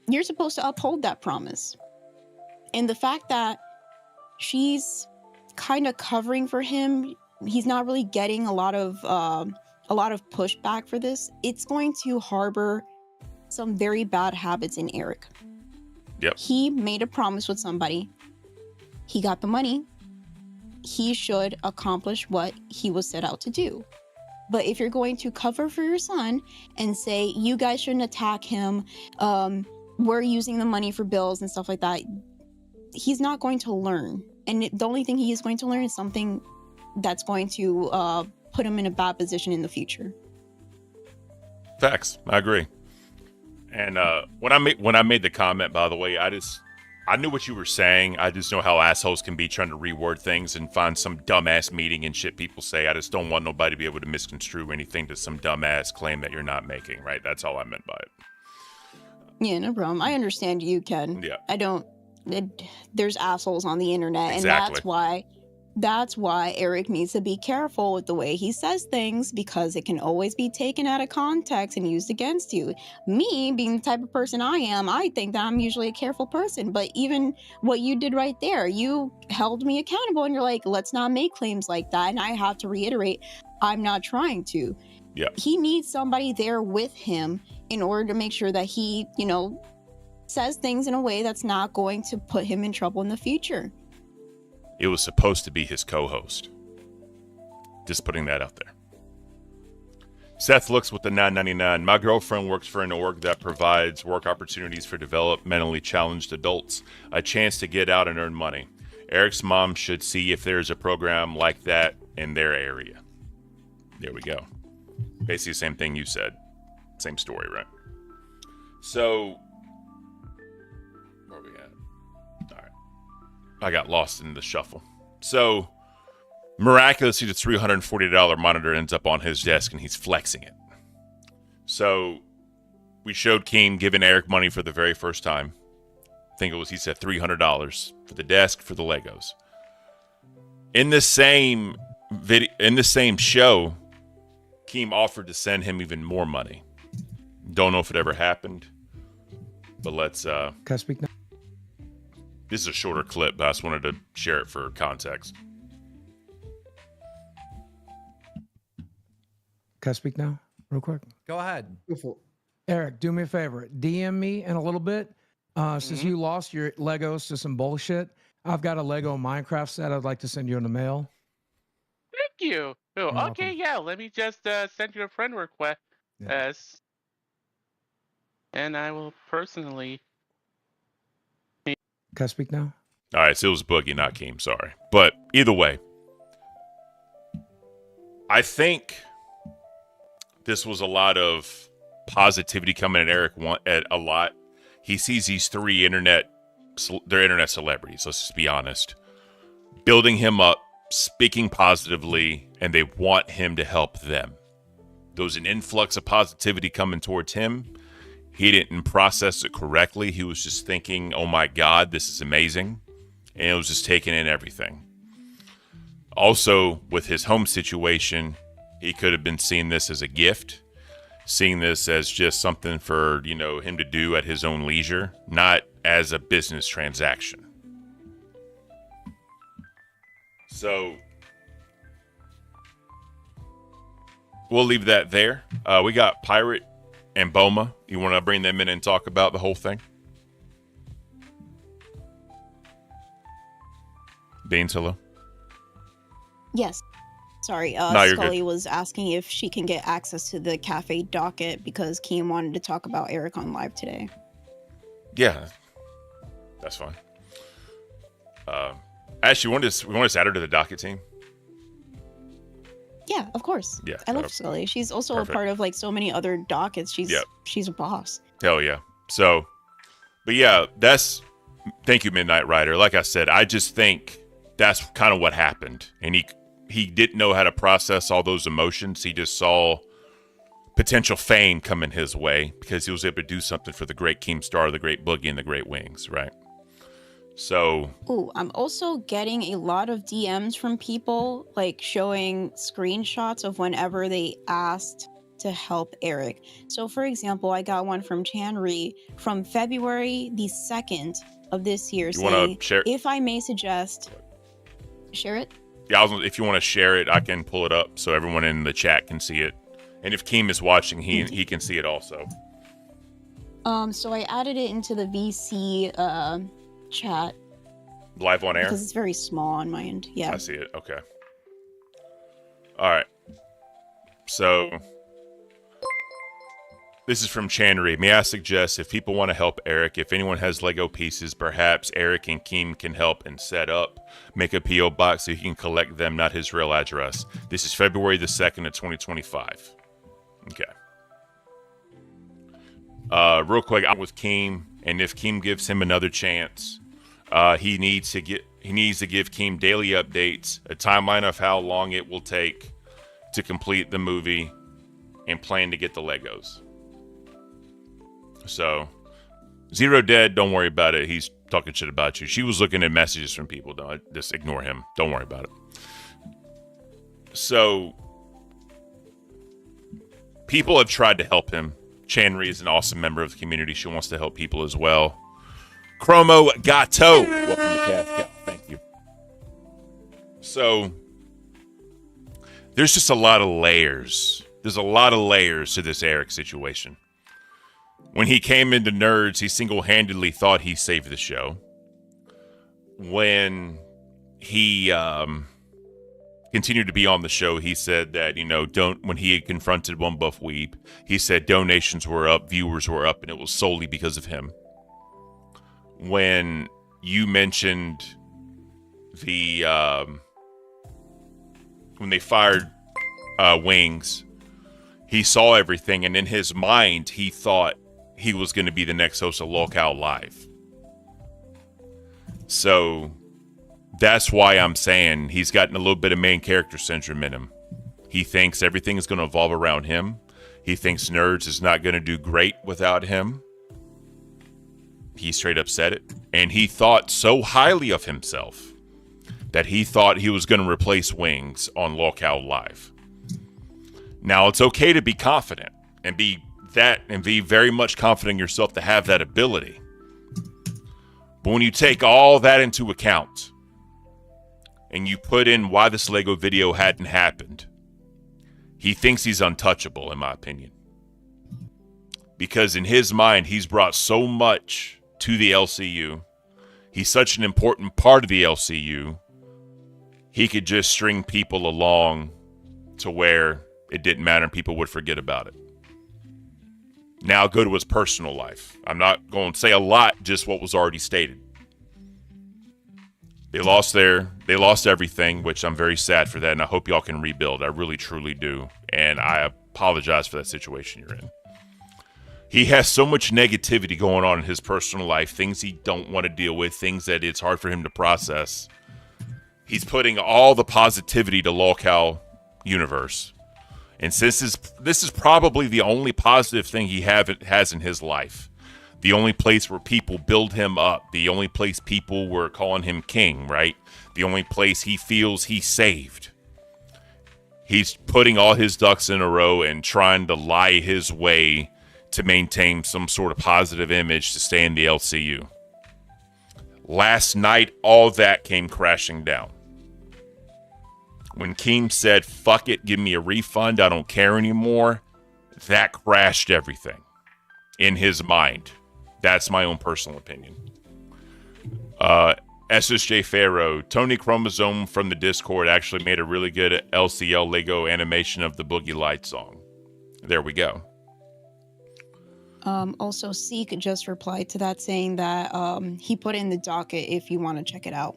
you're supposed to uphold that promise. And the fact that she's kind of covering for him, he's not really getting a lot of pushback for this. It's going to harbor some very bad habits in Eric. Yep. He made a promise with somebody. He got the money. He should accomplish what he was set out to do. But if you're going to cover for your son and say, you guys shouldn't attack him, we're using the money for bills and stuff like that, he's not going to learn. And the only thing he is going to learn is something that's going to put him in a bad position in the future. Facts. I agree. And when I made the comment, by the way, I knew what you were saying. I just know how assholes can be trying to reword things and find some dumbass meaning and shit people say. I just don't want nobody to be able to misconstrue anything to some dumbass claim that you're not making, right? That's all I meant by it. Yeah, no problem. I understand you, Ken. Yeah. I don't. There's assholes on the internet, Exactly. and that's why Eric needs to be careful with the way he says things, because it can always be taken out of context and used against you. Me, being the type of person I am, I think that I'm usually a careful person, but even what you did right there, you held me accountable and you're like, let's not make claims like that. And I have to reiterate, I'm not trying to. Yeah. He needs somebody there with him in order to make sure that he, says things in a way that's not going to put him in trouble in the future. It was supposed to be his co-host. Just putting that out there. Seth looks with the $9.99. My girlfriend works for an org that provides work opportunities for developmentally challenged adults, a chance to get out and earn money. Eric's mom should see if there's a program like that in their area. There we go. Basically the same thing you said. Same story, right? So, where are we at? All right. I got lost in the shuffle. So, Miraculously, the $340 monitor ends up on his desk and he's flexing it. So we showed Keem giving Eric money for the very first time. I think it was, he said $300 for the desk, for the Legos. In the same video, in the same show, Keem offered to send him even more money. Don't know if it ever happened, but let's. Can I speak now? This is a shorter clip, but I just wanted to share it for context. Can I speak now, real quick? Go ahead. Eric, do me a favor. DM me in a little bit. Since you lost your Legos to some bullshit, I've got a Lego Minecraft set I'd like to send you in the mail. Thank you. Oh, You're okay, yeah. Let me just send you a friend request. And I will personally. Can I speak now? All right, so it was Boogie, not Keem. Sorry, but either way, I think this was a lot of positivity coming at Eric at a lot. He sees these three internet celebrities, let's just be honest, building him up, speaking positively, and they want him to help them. There was an influx of positivity coming towards him. He didn't process it correctly. He was just thinking, oh my God, this is amazing. And it was just taking in everything. Also, with his home situation, he could have been seeing this as a gift, seeing this as just something for, you know, him to do at his own leisure, not as a business transaction. So we'll leave that there. We got Pirate and Boma. You want to bring them in and talk about the whole thing? Beans, hello? Yes. Sorry, No, you're Scully good. was asking if she can get access to the cafe docket because Keem wanted to talk about Eric on live today. Yeah, that's fine. Actually, we want to add her to the docket team. Yeah, of course. Yeah, I love Scully. She's also perfect. a part of like so many other dockets. She's a boss. Hell yeah. So, but yeah, thank you, Midnight Rider. Like I said, I just think that's kind of what happened. And he didn't know how to process all those emotions. He just saw potential fame coming his way because he was able to do something for the great Keemstar, the great Boogie, and the great Wings, right? So, Ooh, I'm also getting a lot of DMs from people like showing screenshots of whenever they asked to help Eric. So for example, I got one from Chanri from February the 2nd of this year You wanna saying, share- if I may suggest, share it? yeah, if you want to share it, I can pull it up so everyone in the chat can see it. And if Keem is watching, he can see it also. So I added it into the VC chat Live on air? because it's very small on my end. Yeah. I see it. Okay. All right. So this is from Chanri. May I suggest if people want to help Eric, if anyone has Lego pieces, perhaps Eric and Keem can help and set up, make a P.O. box so he can collect them, not his real address. This is February the 2nd of 2025. Okay. Real quick, I'm with Keem, and if Keem gives him another chance, he needs to give Keem daily updates, a timeline of how long it will take to complete the movie, and plan to get the Legos. So, Zero Dead, don't worry about it. He's talking shit about you. She was looking at messages from people. Don't just ignore him. Don't worry about it. So, people have tried to help him. Chanri is an awesome member of the community. She wants to help people as well. Chromo Gato, welcome to Cast. Thank you. So, there's just a lot of layers. There's a lot of layers to this Eric situation. When he came into Nerds, he single-handedly thought he saved the show. When he continued to be on the show, he said that, when he had confronted One Buff Weeb, he said donations were up, viewers were up, and it was solely because of him. When you mentioned when they fired Wings, he saw everything, and in his mind, he thought he was going to be the next host of Locale Live. So That's why I'm saying he's gotten a little bit of main character syndrome in him. He thinks everything is going to evolve around him. He thinks Nerds is not going to do great without him. He straight up said it. And he thought so highly of himself that he thought he was going to replace Wings on Lolcow Live. Now, it's okay to be confident and be very much confident in yourself to have that ability. But when you take all that into account and you put in why this Lego video hadn't happened, he thinks he's untouchable, in my opinion. Because in his mind, he's brought so much to the LCU. He's such an important part of the LCU. He could just string people along to where it didn't matter and people would forget about it. Now go to his personal life. I'm not going to say a lot, just what was already stated. They lost everything, which I'm very sad for that, and I hope y'all can rebuild. I really, truly do. And I apologize for that situation you're in. He has so much negativity going on in his personal life, things he don't want to deal with, things that it's hard for him to process. He's putting all the positivity to Lolcow universe. And since this is probably the only positive thing he has in his life, the only place where people build him up, the only place people were calling him king, right? The only place he feels he's saved. He's putting all his ducks in a row and trying to lie his way to maintain some sort of positive image to stay in the LCU. Last night, all that came crashing down. When Keem said, fuck it, give me a refund, I don't care anymore, that crashed everything in his mind. That's my own personal opinion. SSJ Pharaoh, Tony Chromosome from the Discord actually made a really good LCL Lego animation of the Boogie Light song. There we go. Also, Seek just replied to that saying that he put in the docket if you want to check it out.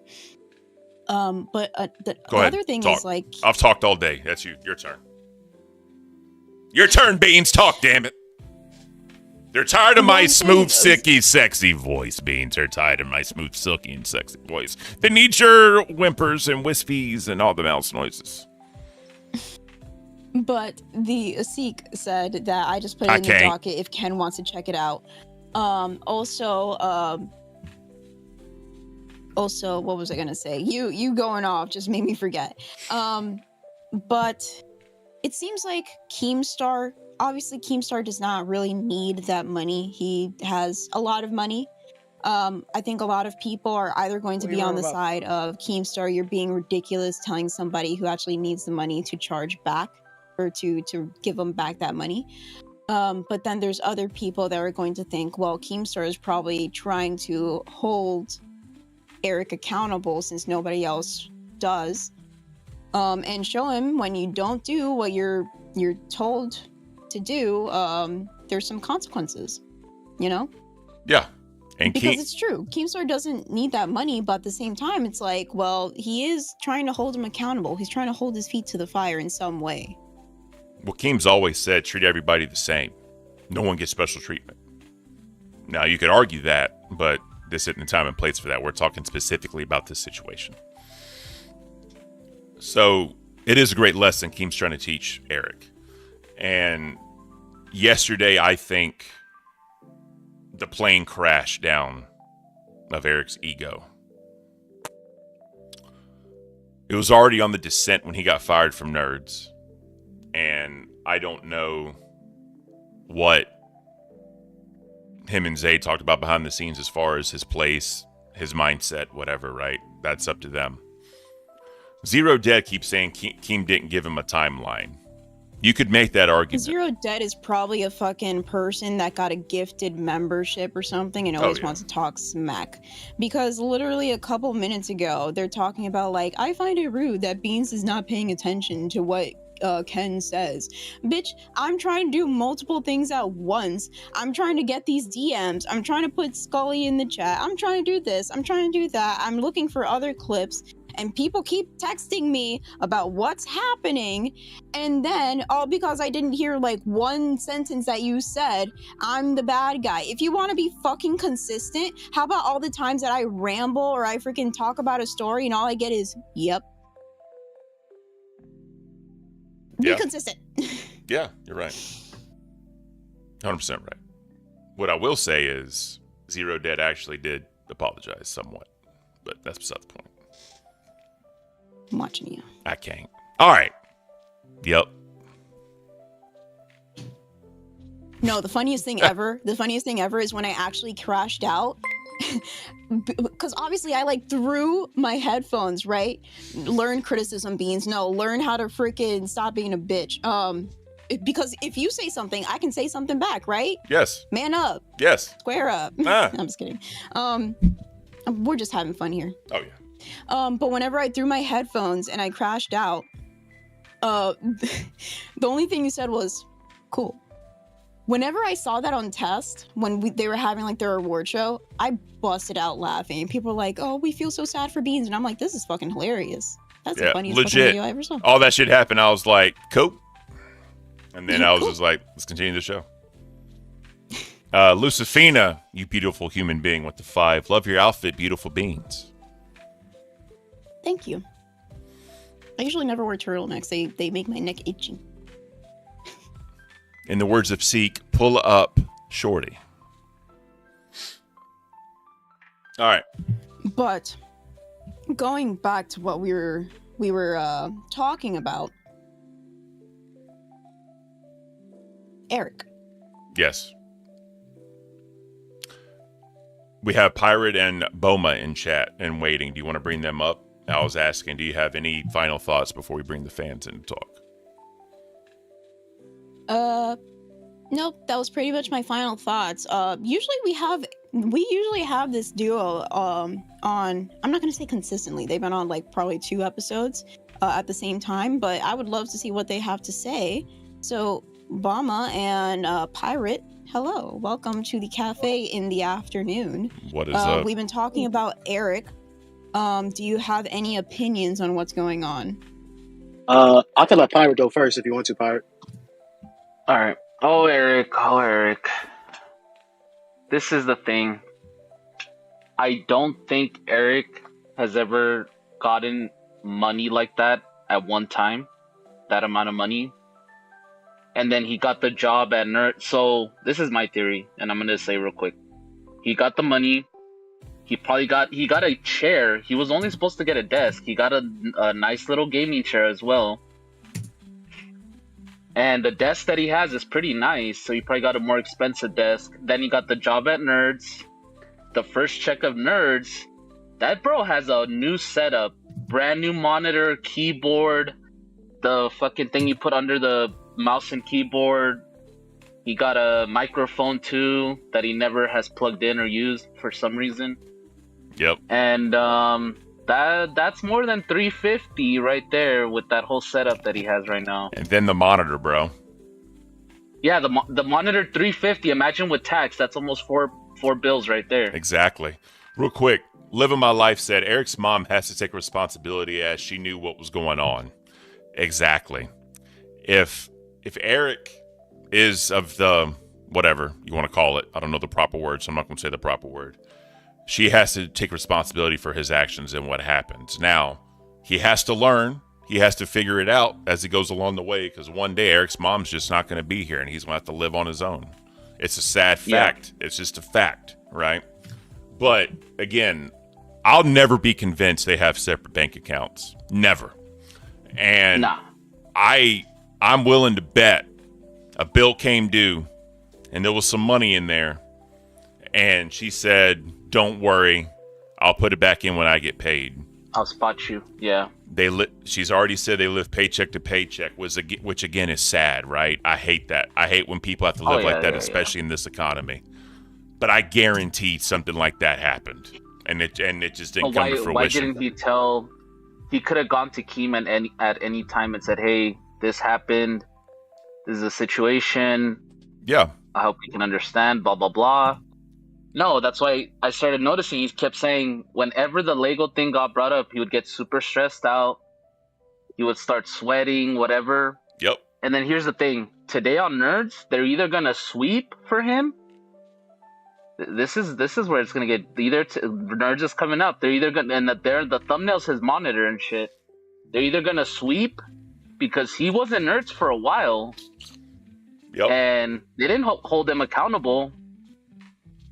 But the other thing is, like, I've talked all day. That's you. Your turn. Your turn, Beans. Talk, damn it. They're tired of my smooth, silky, sexy voice, Beans. They're tired of my smooth, silky, and sexy voice. They need your whimpers and wispies and all the mouse noises. But the Seek said that I just put it in the docket if Ken wants to check it out. Also, what was I gonna say? You going off just made me forget. But it seems like Keemstar. Obviously, Keemstar does not really need that money. He has a lot of money. I think a lot of people are either going to be on the side of Keemstar, you're being ridiculous, telling somebody who actually needs the money to charge back or to give them back that money. But then there's other people that are going to think, well, Keemstar is probably trying to hold Eric accountable since nobody else does, and show him when you don't do what you're told to do, there's some consequences, you know? Yeah. And because it's true. Keemstar doesn't need that money, but at the same time, it's like, well, he is trying to hold him accountable. He's trying to hold his feet to the fire in some way. Well, Keem's always said, treat everybody the same. No one gets special treatment. Now, you could argue that, but this isn't the time and place for that. We're talking specifically about this situation. So, it is a great lesson Keem's trying to teach Eric. And yesterday, I think the plane crashed down of Eric's ego. It was already on the descent when he got fired from Nerds. And I don't know what him and Zay talked about behind the scenes as far as his place, his mindset, whatever, right? That's up to them. Zero Dead keeps saying Keem didn't give him a timeline. You could make that argument. Zero Dead is probably a fucking person that got a gifted membership or something and always wants to talk smack. Because literally a couple minutes ago, they're talking about, like, I find it rude that Beans is not paying attention to what Ken says. Bitch, I'm trying to do multiple things at once. I'm trying to get these DMs. I'm trying to put Scully in the chat. I'm trying to do this. I'm trying to do that. I'm looking for other clips. and people keep texting me about what's happening, and then all because I didn't hear like one sentence that you said, I'm the bad guy. If you want to be fucking consistent, how about all the times that I ramble or I freaking talk about a story and all I get is yep. Be consistent. Yeah, you're right. 100% right. What I will say is Zero Dead actually did apologize somewhat, but that's beside the point. I'm watching you. I can't. All right. Yep. No, the funniest thing ever is when I actually crashed out. Because obviously I like threw my headphones, right? Learn criticism, Beans. No, learn how to freaking stop being a bitch. Because if you say something, I can say something back, right? Yes. Man up. Yes. Square up. Ah. I'm just kidding. We're just having fun here. Oh yeah. But whenever I threw my headphones and I crashed out, the only thing you said was, cool. Whenever I saw that on test, when they were having like their award show, I busted out laughing. People were like, oh, we feel so sad for Beans. And I'm like, this is fucking hilarious. That's the funniest fucking video I ever saw. All that shit happened. I was like, cool. And then I was just like, let's continue the show. Lucifina, you beautiful human being with the 5. Love your outfit, beautiful beans. Thank you. I usually never wear turtlenecks. They make my neck itchy. In the words of Seek, pull up shorty. All right. But going back to what we were talking about, Eric. Yes. We have Pirate and Boma in chat and waiting. Do you want to bring them up? I was asking, do you have any final thoughts before we bring the fans in to talk? Nope, that was pretty much my final thoughts. Usually we usually have this duo on, I'm not gonna say consistently, they've been on like probably 2 episodes at the same time, but I would love to see what they have to say. So Bama and Pirate, hello, welcome to the cafe in the afternoon. What is up? We've been talking about Eric. Do you have any opinions on what's going on? I can let Pirate go first if you want to, Pirate. All right. Oh, Eric. This is the thing. I don't think Eric has ever gotten money like that at one time, that amount of money. And then he got the job at Nerd. So this is my theory, and I'm going to say real quick. He got the money. He got a chair. He was only supposed to get a desk. He got a nice little gaming chair as well. And the desk that he has is pretty nice, so he probably got a more expensive desk. Then he got the job at Nerds. The first check of Nerds, that bro has a new setup. Brand new monitor, keyboard, the fucking thing you put under the mouse and keyboard. He got a microphone too that he never has plugged in or used for some reason. Yep. And that's more than $350 right there with that whole setup that he has right now. And then the monitor, bro. Yeah, the monitor $350. Imagine with tax, that's almost four bills right there. Exactly. Real quick, Living My Life said Eric's mom has to take responsibility as she knew what was going on. Exactly. If Eric is of the whatever you want to call it, I don't know the proper word, so I'm not going to say the proper word. She has to take responsibility for his actions and what happens. Now, he has to learn. He has to figure it out as he goes along the way, because one day Eric's mom's just not going to be here and he's going to have to live on his own. It's a sad fact. Yeah. It's just a fact, right? But again, I'll never be convinced they have separate bank accounts. Never. And I'm willing to bet a bill came due and there was some money in there. And she said, don't worry, I'll put it back in when I get paid. I'll spot you. Yeah. She's already said they live paycheck to paycheck, which again is sad, right? I hate that. I hate when people have to live like that, especially in this economy. But I guarantee something like that happened, and it just didn't come to fruition. Why didn't he tell? He could have gone to Keem at any time and said, "Hey, this happened. This is a situation. Yeah. I hope you can understand. Blah blah blah." No, that's why I started noticing. He kept saying whenever the Lego thing got brought up, he would get super stressed out. He would start sweating, whatever. Yep. And then here's the thing. Today on Nerds, they're either gonna sweep for him. This is where it's gonna get Nerds is coming up. They're either gonna, and the thumbnail's his monitor and shit. They're either gonna sweep because he was in Nerds for a while. Yep. And they didn't hold him accountable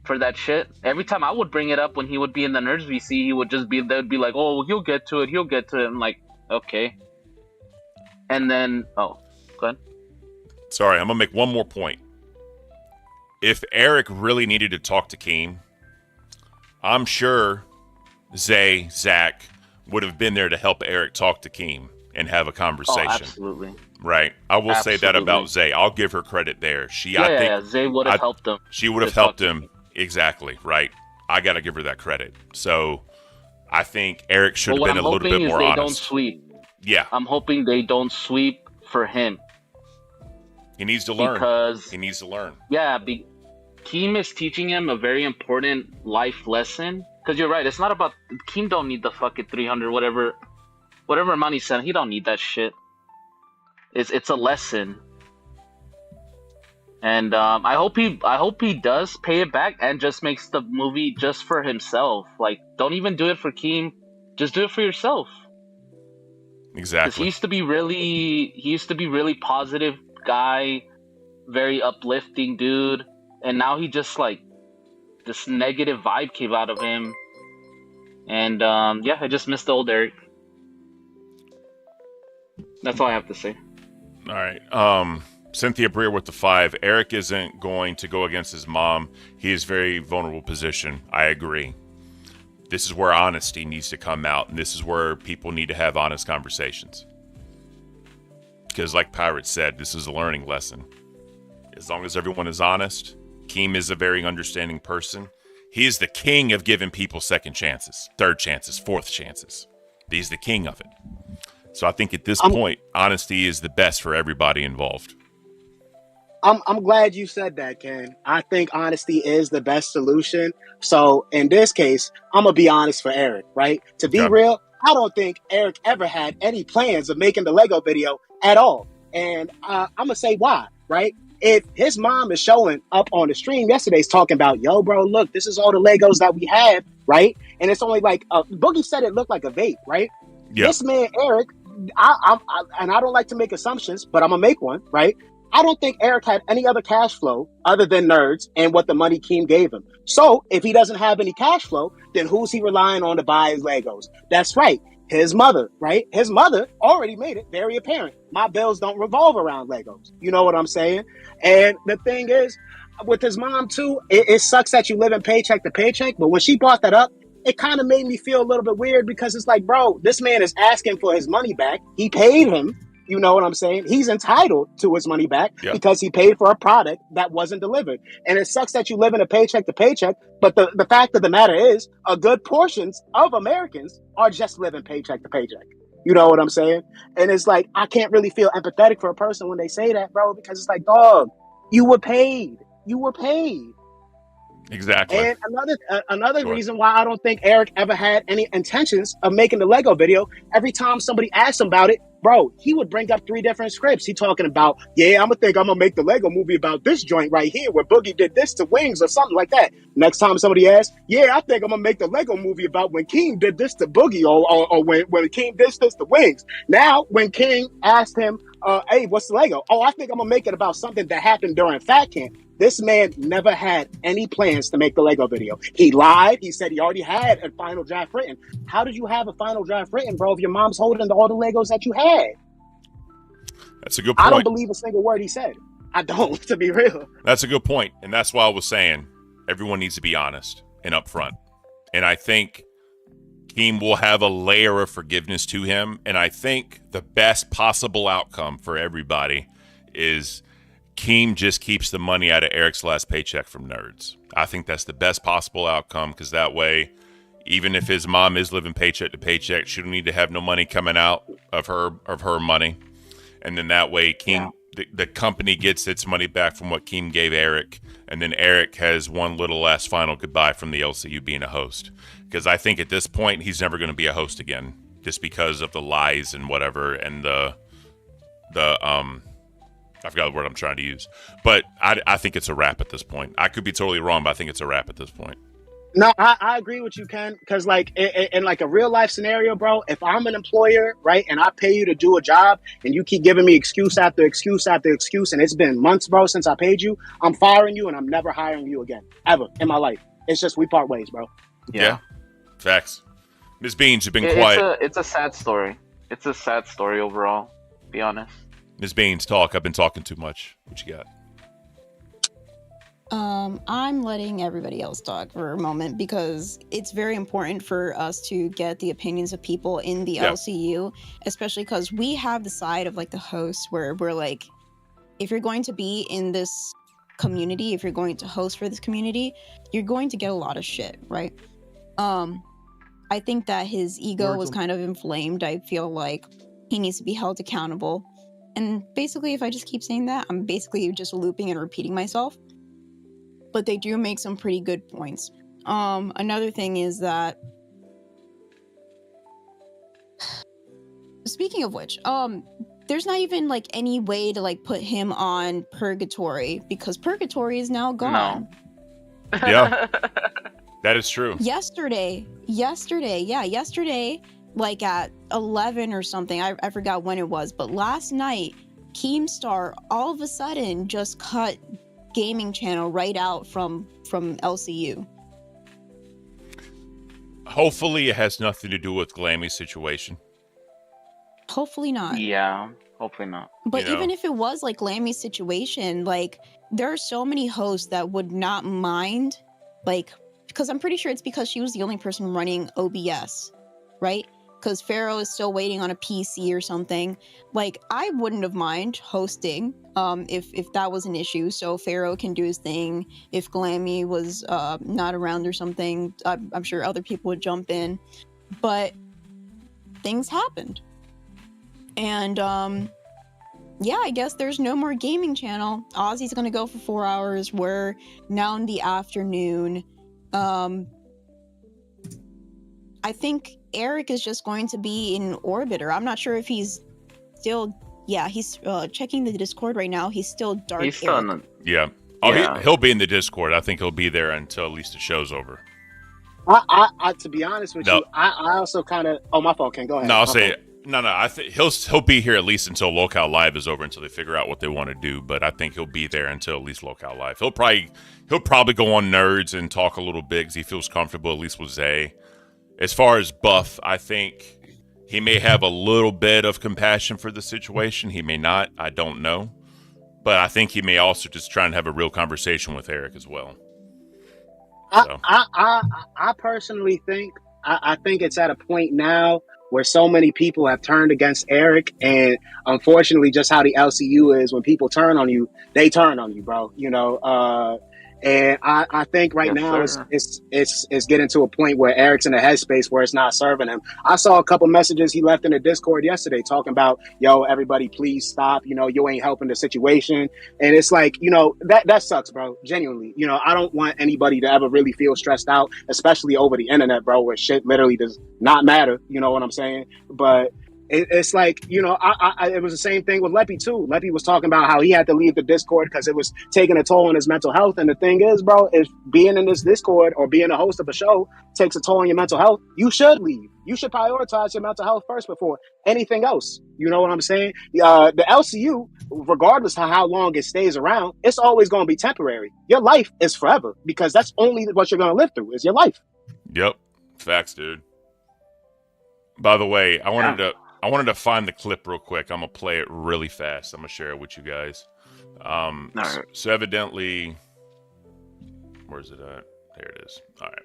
for that shit. Every time I would bring it up when he would be in the Nerds VC, they would be like, "Oh, he'll get to it. He'll get to it." I'm like, okay. And then, go ahead. Sorry, I'm gonna make one more point. If Eric really needed to talk to Keem, I'm sure Zach would have been there to help Eric talk to Keem and have a conversation. Oh, absolutely. Right. I will say that about Zay. I'll give her credit there. I think Zay would have helped him. She would have helped him. Exactly. Right. I got to give her that credit. So I think Eric should have been a little bit more honest. Don't sweep. Yeah. I'm hoping they don't sweep for him. He needs to learn. Because he needs to learn. Yeah. Keem is teaching him a very important life lesson. Because you're right. It's not about Keem. Don't need the fucking 300 whatever amount he sent. He don't need that shit. It's a lesson, and I hope he does pay it back and just makes the movie just for himself. Like, don't even do it for Keem, just do it for yourself. Exactly. He used to be really positive guy, very uplifting dude, and now he just like this negative vibe came out of him, and I just miss the old Eric. That's all I have to say. All right. Cynthia Breer with the 5. Eric isn't going to go against his mom. He is very vulnerable position. I agree. This is where honesty needs to come out, and this is where people need to have honest conversations. Because like Pirate said, this is a learning lesson. As long as everyone is honest, Keem is a very understanding person. He is the king of giving people second chances, third chances, fourth chances. He's the king of it. So I think at this point, honesty is the best for everybody involved. I'm glad you said that, Ken. I think honesty is the best solution. So in this case, I'm going to be honest for Eric, right? To be real, I don't think Eric ever had any plans of making the Lego video at all. And I'm going to say why, right? If his mom is showing up on the stream yesterday's talking about, yo, bro, look, this is all the Legos that we have, right? And it's only like, Boogie said it looked like a vape, right? Yeah. This man, Eric, I don't like to make assumptions, but I'm going to make one, right? I don't think Eric had any other cash flow other than Nerds and what the money Keem gave him. So if he doesn't have any cash flow, then who's he relying on to buy his Legos? That's right. His mother, right? His mother already made it very apparent. My bills don't revolve around Legos. You know what I'm saying? And the thing is, with his mom too, it sucks that you live in paycheck to paycheck. But when she brought that up, it kind of made me feel a little bit weird because it's like, bro, this man is asking for his money back. He paid him. You know what I'm saying? He's entitled to his money back because he paid for a product that wasn't delivered. And it sucks that you live in a paycheck to paycheck. But the fact of the matter is, a good portions of Americans are just living paycheck to paycheck. You know what I'm saying? And it's like, I can't really feel empathetic for a person when they say that, bro, because it's like, dog, you were paid. You were paid. Exactly. And another reason why I don't think Eric ever had any intentions of making the Lego video, every time somebody asked him about it, bro, he would bring up 3 different scripts. He talking about, I'm going to make the Lego movie about this joint right here where Boogie did this to Wings or something like that. Next time somebody asks, I think I'm going to make the Lego movie about when Keem did this to Boogie or when Keem did this to Wings. Now, when Keem asked him, hey, what's the Lego? Oh, I think I'm going to make it about something that happened during Fat Camp. This man never had any plans to make the Lego video. He lied. He said he already had a final draft written. How did you have a final draft written, bro, if your mom's holding all the Legos that you had? That's a good point. I don't believe a single word he said. I don't, to be real. That's a good point. And that's why I was saying everyone needs to be honest and upfront. And I think Keem will have a layer of forgiveness to him. And I think the best possible outcome for everybody is Keem just keeps the money out of Eric's last paycheck from Nerds. I think that's the best possible outcome because that way, even if his mom is living paycheck to paycheck, she don't need to have no money coming out of her money. And then that way, Keem the company gets its money back from what Keem gave Eric, and then Eric has one little last final goodbye from the LCU being a host. Because I think at this point he's never going to be a host again, just because of the lies and whatever, and the I forgot the word I'm trying to use, but I think it's a wrap at this point. I could be totally wrong, but I think it's a wrap at this point. No, I agree with you, Ken. Because like in like a real life scenario, bro, if I'm an employer, right, and I pay you to do a job, and you keep giving me excuse after excuse after excuse, and it's been months, bro, since I paid you, I'm firing you, and I'm never hiring you again, ever in my life. It's just we part ways, bro. Yeah. Facts. Ms. Beans, you've been quiet. It's a sad story. It's a sad story overall, to be honest. Ms. Beans, talk. I've been talking too much. What you got? I'm letting everybody else talk for a moment because it's very important for us to get the opinions of people in the LCU, especially because we have the side of like the hosts where we're like, if you're going to be in this community, if you're going to host for this community, you're going to get a lot of shit, right? I think that his ego was kind of inflamed. I feel like he needs to be held accountable. And basically, if I just keep saying that, I'm basically just looping and repeating myself. But they do make some pretty good points. Another thing is that, speaking of which, there's not even like any way to like put him on purgatory because purgatory is now gone. No. Yeah, that is true. Yesterday, like at 11 or something, I forgot when it was, but last night, Keemstar all of a sudden just cut gaming channel right out from LCU. Hopefully it has nothing to do with Glammy's situation. Hopefully not. Yeah, hopefully not. But even if it was like Glammy's situation, like there are so many hosts that would not mind, like, because I'm pretty sure it's because she was the only person running OBS, right? Because Pharaoh is still waiting on a PC or something. Like, I wouldn't have mind hosting if that was an issue. So Pharaoh can do his thing. If Glammy was not around or something, I'm sure other people would jump in. But things happened. And yeah, I guess there's no more gaming channel. Ozzy's going to go for 4 hours. We're now in the afternoon. I think Eric is just going to be in Orbiter. I'm not sure if he's still... Yeah, he's checking the Discord right now. He's still Dark He's still Eric. Yeah. Oh, he'll be in the Discord. I think he'll be there until at least the show's over. I to be honest with you, I also kind of... Oh, my fault, Ken. Go ahead. No, I'll say... No, I think he'll be here at least until Locale Live is over, until they figure out what they want to do. But I think he'll be there until at least Locale Live. He'll probably go on Nerds and talk a little bit because he feels comfortable at least with Zay. As far as Buff, I think he may have a little bit of compassion for the situation. He may not. I don't know. But I think he may also just try and have a real conversation with Eric as well. So. I personally think I think it's at a point now where so many people have turned against Eric, and unfortunately, just how the LCU is, when people turn on you, they turn on you, bro. You know, and I think right now it's getting to a point where Eric's in a headspace where it's not serving him. I saw a couple messages he left in the Discord yesterday talking about, yo, everybody please stop, you know, you ain't helping the situation. And it's like, you know, that sucks, bro. Genuinely. You know, I don't want anybody to ever really feel stressed out, especially over the internet, bro, where shit literally does not matter. You know what I'm saying? But it's like, you know, it was the same thing with Leppy too. Leppy was talking about how he had to leave the Discord because it was taking a toll on his mental health. And the thing is, bro, if being in this Discord or being a host of a show takes a toll on your mental health, you should leave. You should prioritize your mental health first before anything else. You know what I'm saying? The LCU, regardless of how long it stays around, it's always going to be temporary. Your life is forever because that's only what you're going to live through is your life. Yep. Facts, dude. By the way, I wanted to find the clip real quick. I'm going to play it really fast. I'm going to share it with you guys. So evidently, where's it at? There it is. All right.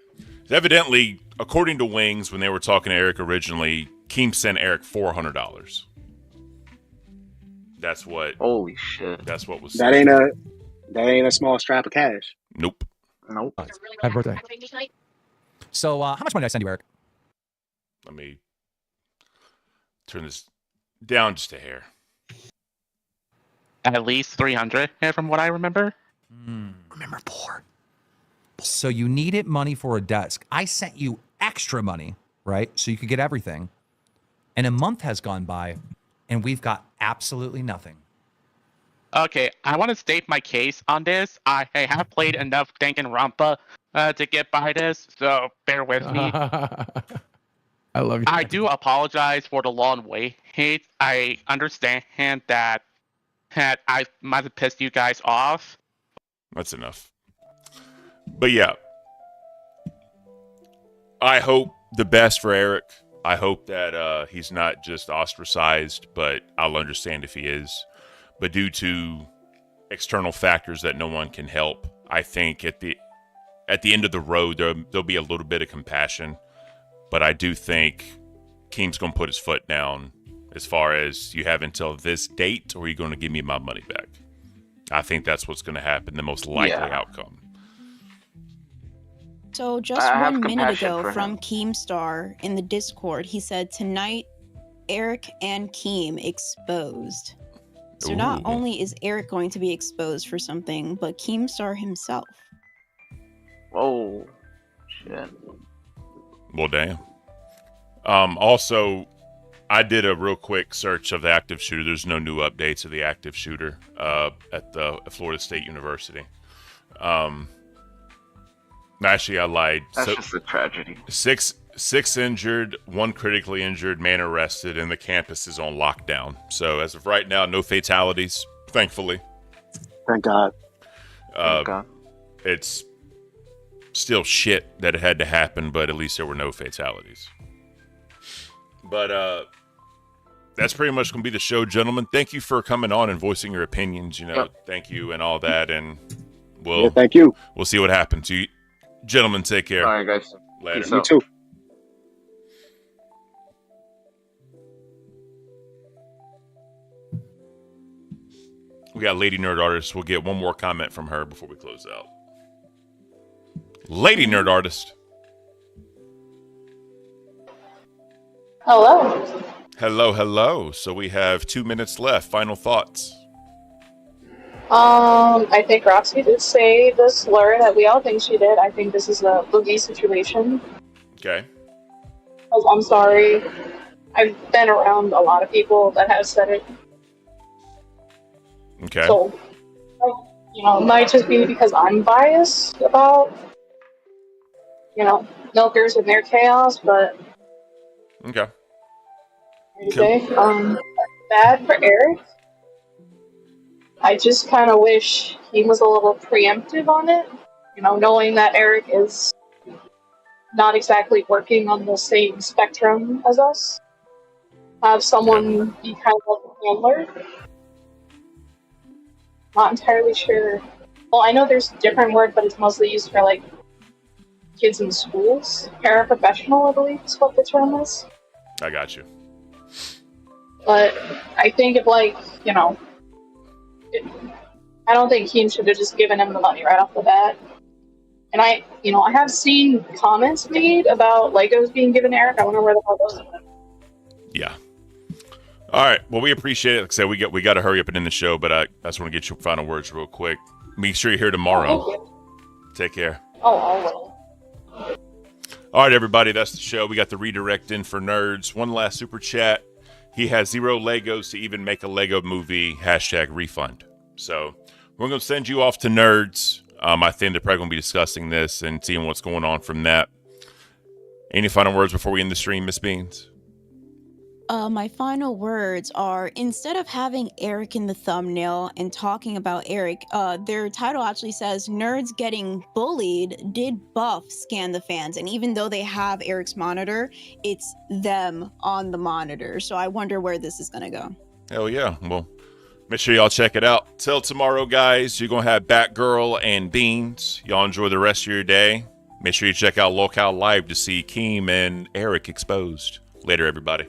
So evidently, according to Wings, when they were talking to Eric originally, Keem sent Eric $400. That's what. Holy shit. That's what was. That ain't a small strap of cash. Nope. Happy birthday. So, how much money did I send you, Eric? Let me turn this down just a hair. at least 300 from what I remember. Remember 4. So you needed money for a desk. I sent you extra money, right? So you could get everything. And a month has gone by and we've got absolutely nothing. Okay, I want to state my case on this. I have played enough Danganronpa to get by this, so bear with me. I love you. I do apologize for the long wait. I understand that I might have pissed you guys off. That's enough. But yeah, I hope the best for Eric. I hope that he's not just ostracized, but I'll understand if he is. But due to external factors that no one can help, I think at the end of the road, there'll be a little bit of compassion. But I do think Keem's going to put his foot down as far as you have until this date or you're going to give me my money back. I think that's what's going to happen, the most likely outcome. So just I have 1 minute compassion ago for from him. Keemstar in the Discord, he said tonight Eric and Keem exposed. So not Ooh. only is Eric going to be exposed for something, but Keemstar himself. Whoa. Shit. Well, damn. Also, I did a real quick search of the active shooter. There's no new updates of the active shooter at the Florida State University. Actually, I lied. That's just a tragedy. Six injured, 1 critically injured, man arrested, and the campus is on lockdown. So as of right now, no fatalities, thankfully. Thank God. Thank God. It's still shit that it had to happen, but at least there were no fatalities. But that's pretty much going to be the show, gentlemen. Thank you for coming on and voicing your opinions. Thank you and all that, and thank you. We'll see what happens. You gentlemen, take care. All right, guys. Later. Peace You out. too. We got Lady Nerd Artist. We'll get one more comment from her before we close out. Lady Nerd Artist. Hello. Hello, hello. So we have 2 minutes left. Final thoughts. I think Roxy did say the slur that we all think she did. I think this is a Boogie situation. Okay. I'm sorry. I've been around a lot of people that have said it. Okay. So, it might just be because I'm biased about, milkers and their chaos, but Okay. okay. Bad for Eric. I just kind of wish he was a little preemptive on it, knowing that Eric is not exactly working on the same spectrum as us. Have someone be kind of like a handler. Not entirely sure. Well, I know there's a different word, but it's mostly used for like kids in schools. Paraprofessional, I believe, is what the term is. I got you. But I think if I don't think Keem should have just given him the money right off the bat. And I have seen comments made about Legos being given to Eric. I wonder where the hell those are. Yeah. All right. Well, we appreciate it. Like I said, we got to hurry up and end the show, but I just want to get your final words real quick. Make sure you're here tomorrow. Thank you. Take care. Oh, always. All right, everybody. That's the show. We got the redirect in for nerds. One last super chat. He has 0 Legos to even make a Lego movie. #refund. So we're going to send you off to nerds. I think they're probably going to be discussing this and seeing what's going on from that. Any final words before we end the stream, Miss Beans? My final words are, instead of having Eric in the thumbnail and talking about Eric, their title actually says, Nerds Getting Bullied Did Buff Scan the Fans. And even though they have Eric's monitor, it's them on the monitor. So I wonder where this is going to go. Hell yeah. Well, make sure y'all check it out. Till tomorrow, guys, you're going to have Batgirl and Beans. Y'all enjoy the rest of your day. Make sure you check out Locale Live to see Keem and Eric exposed. Later, everybody.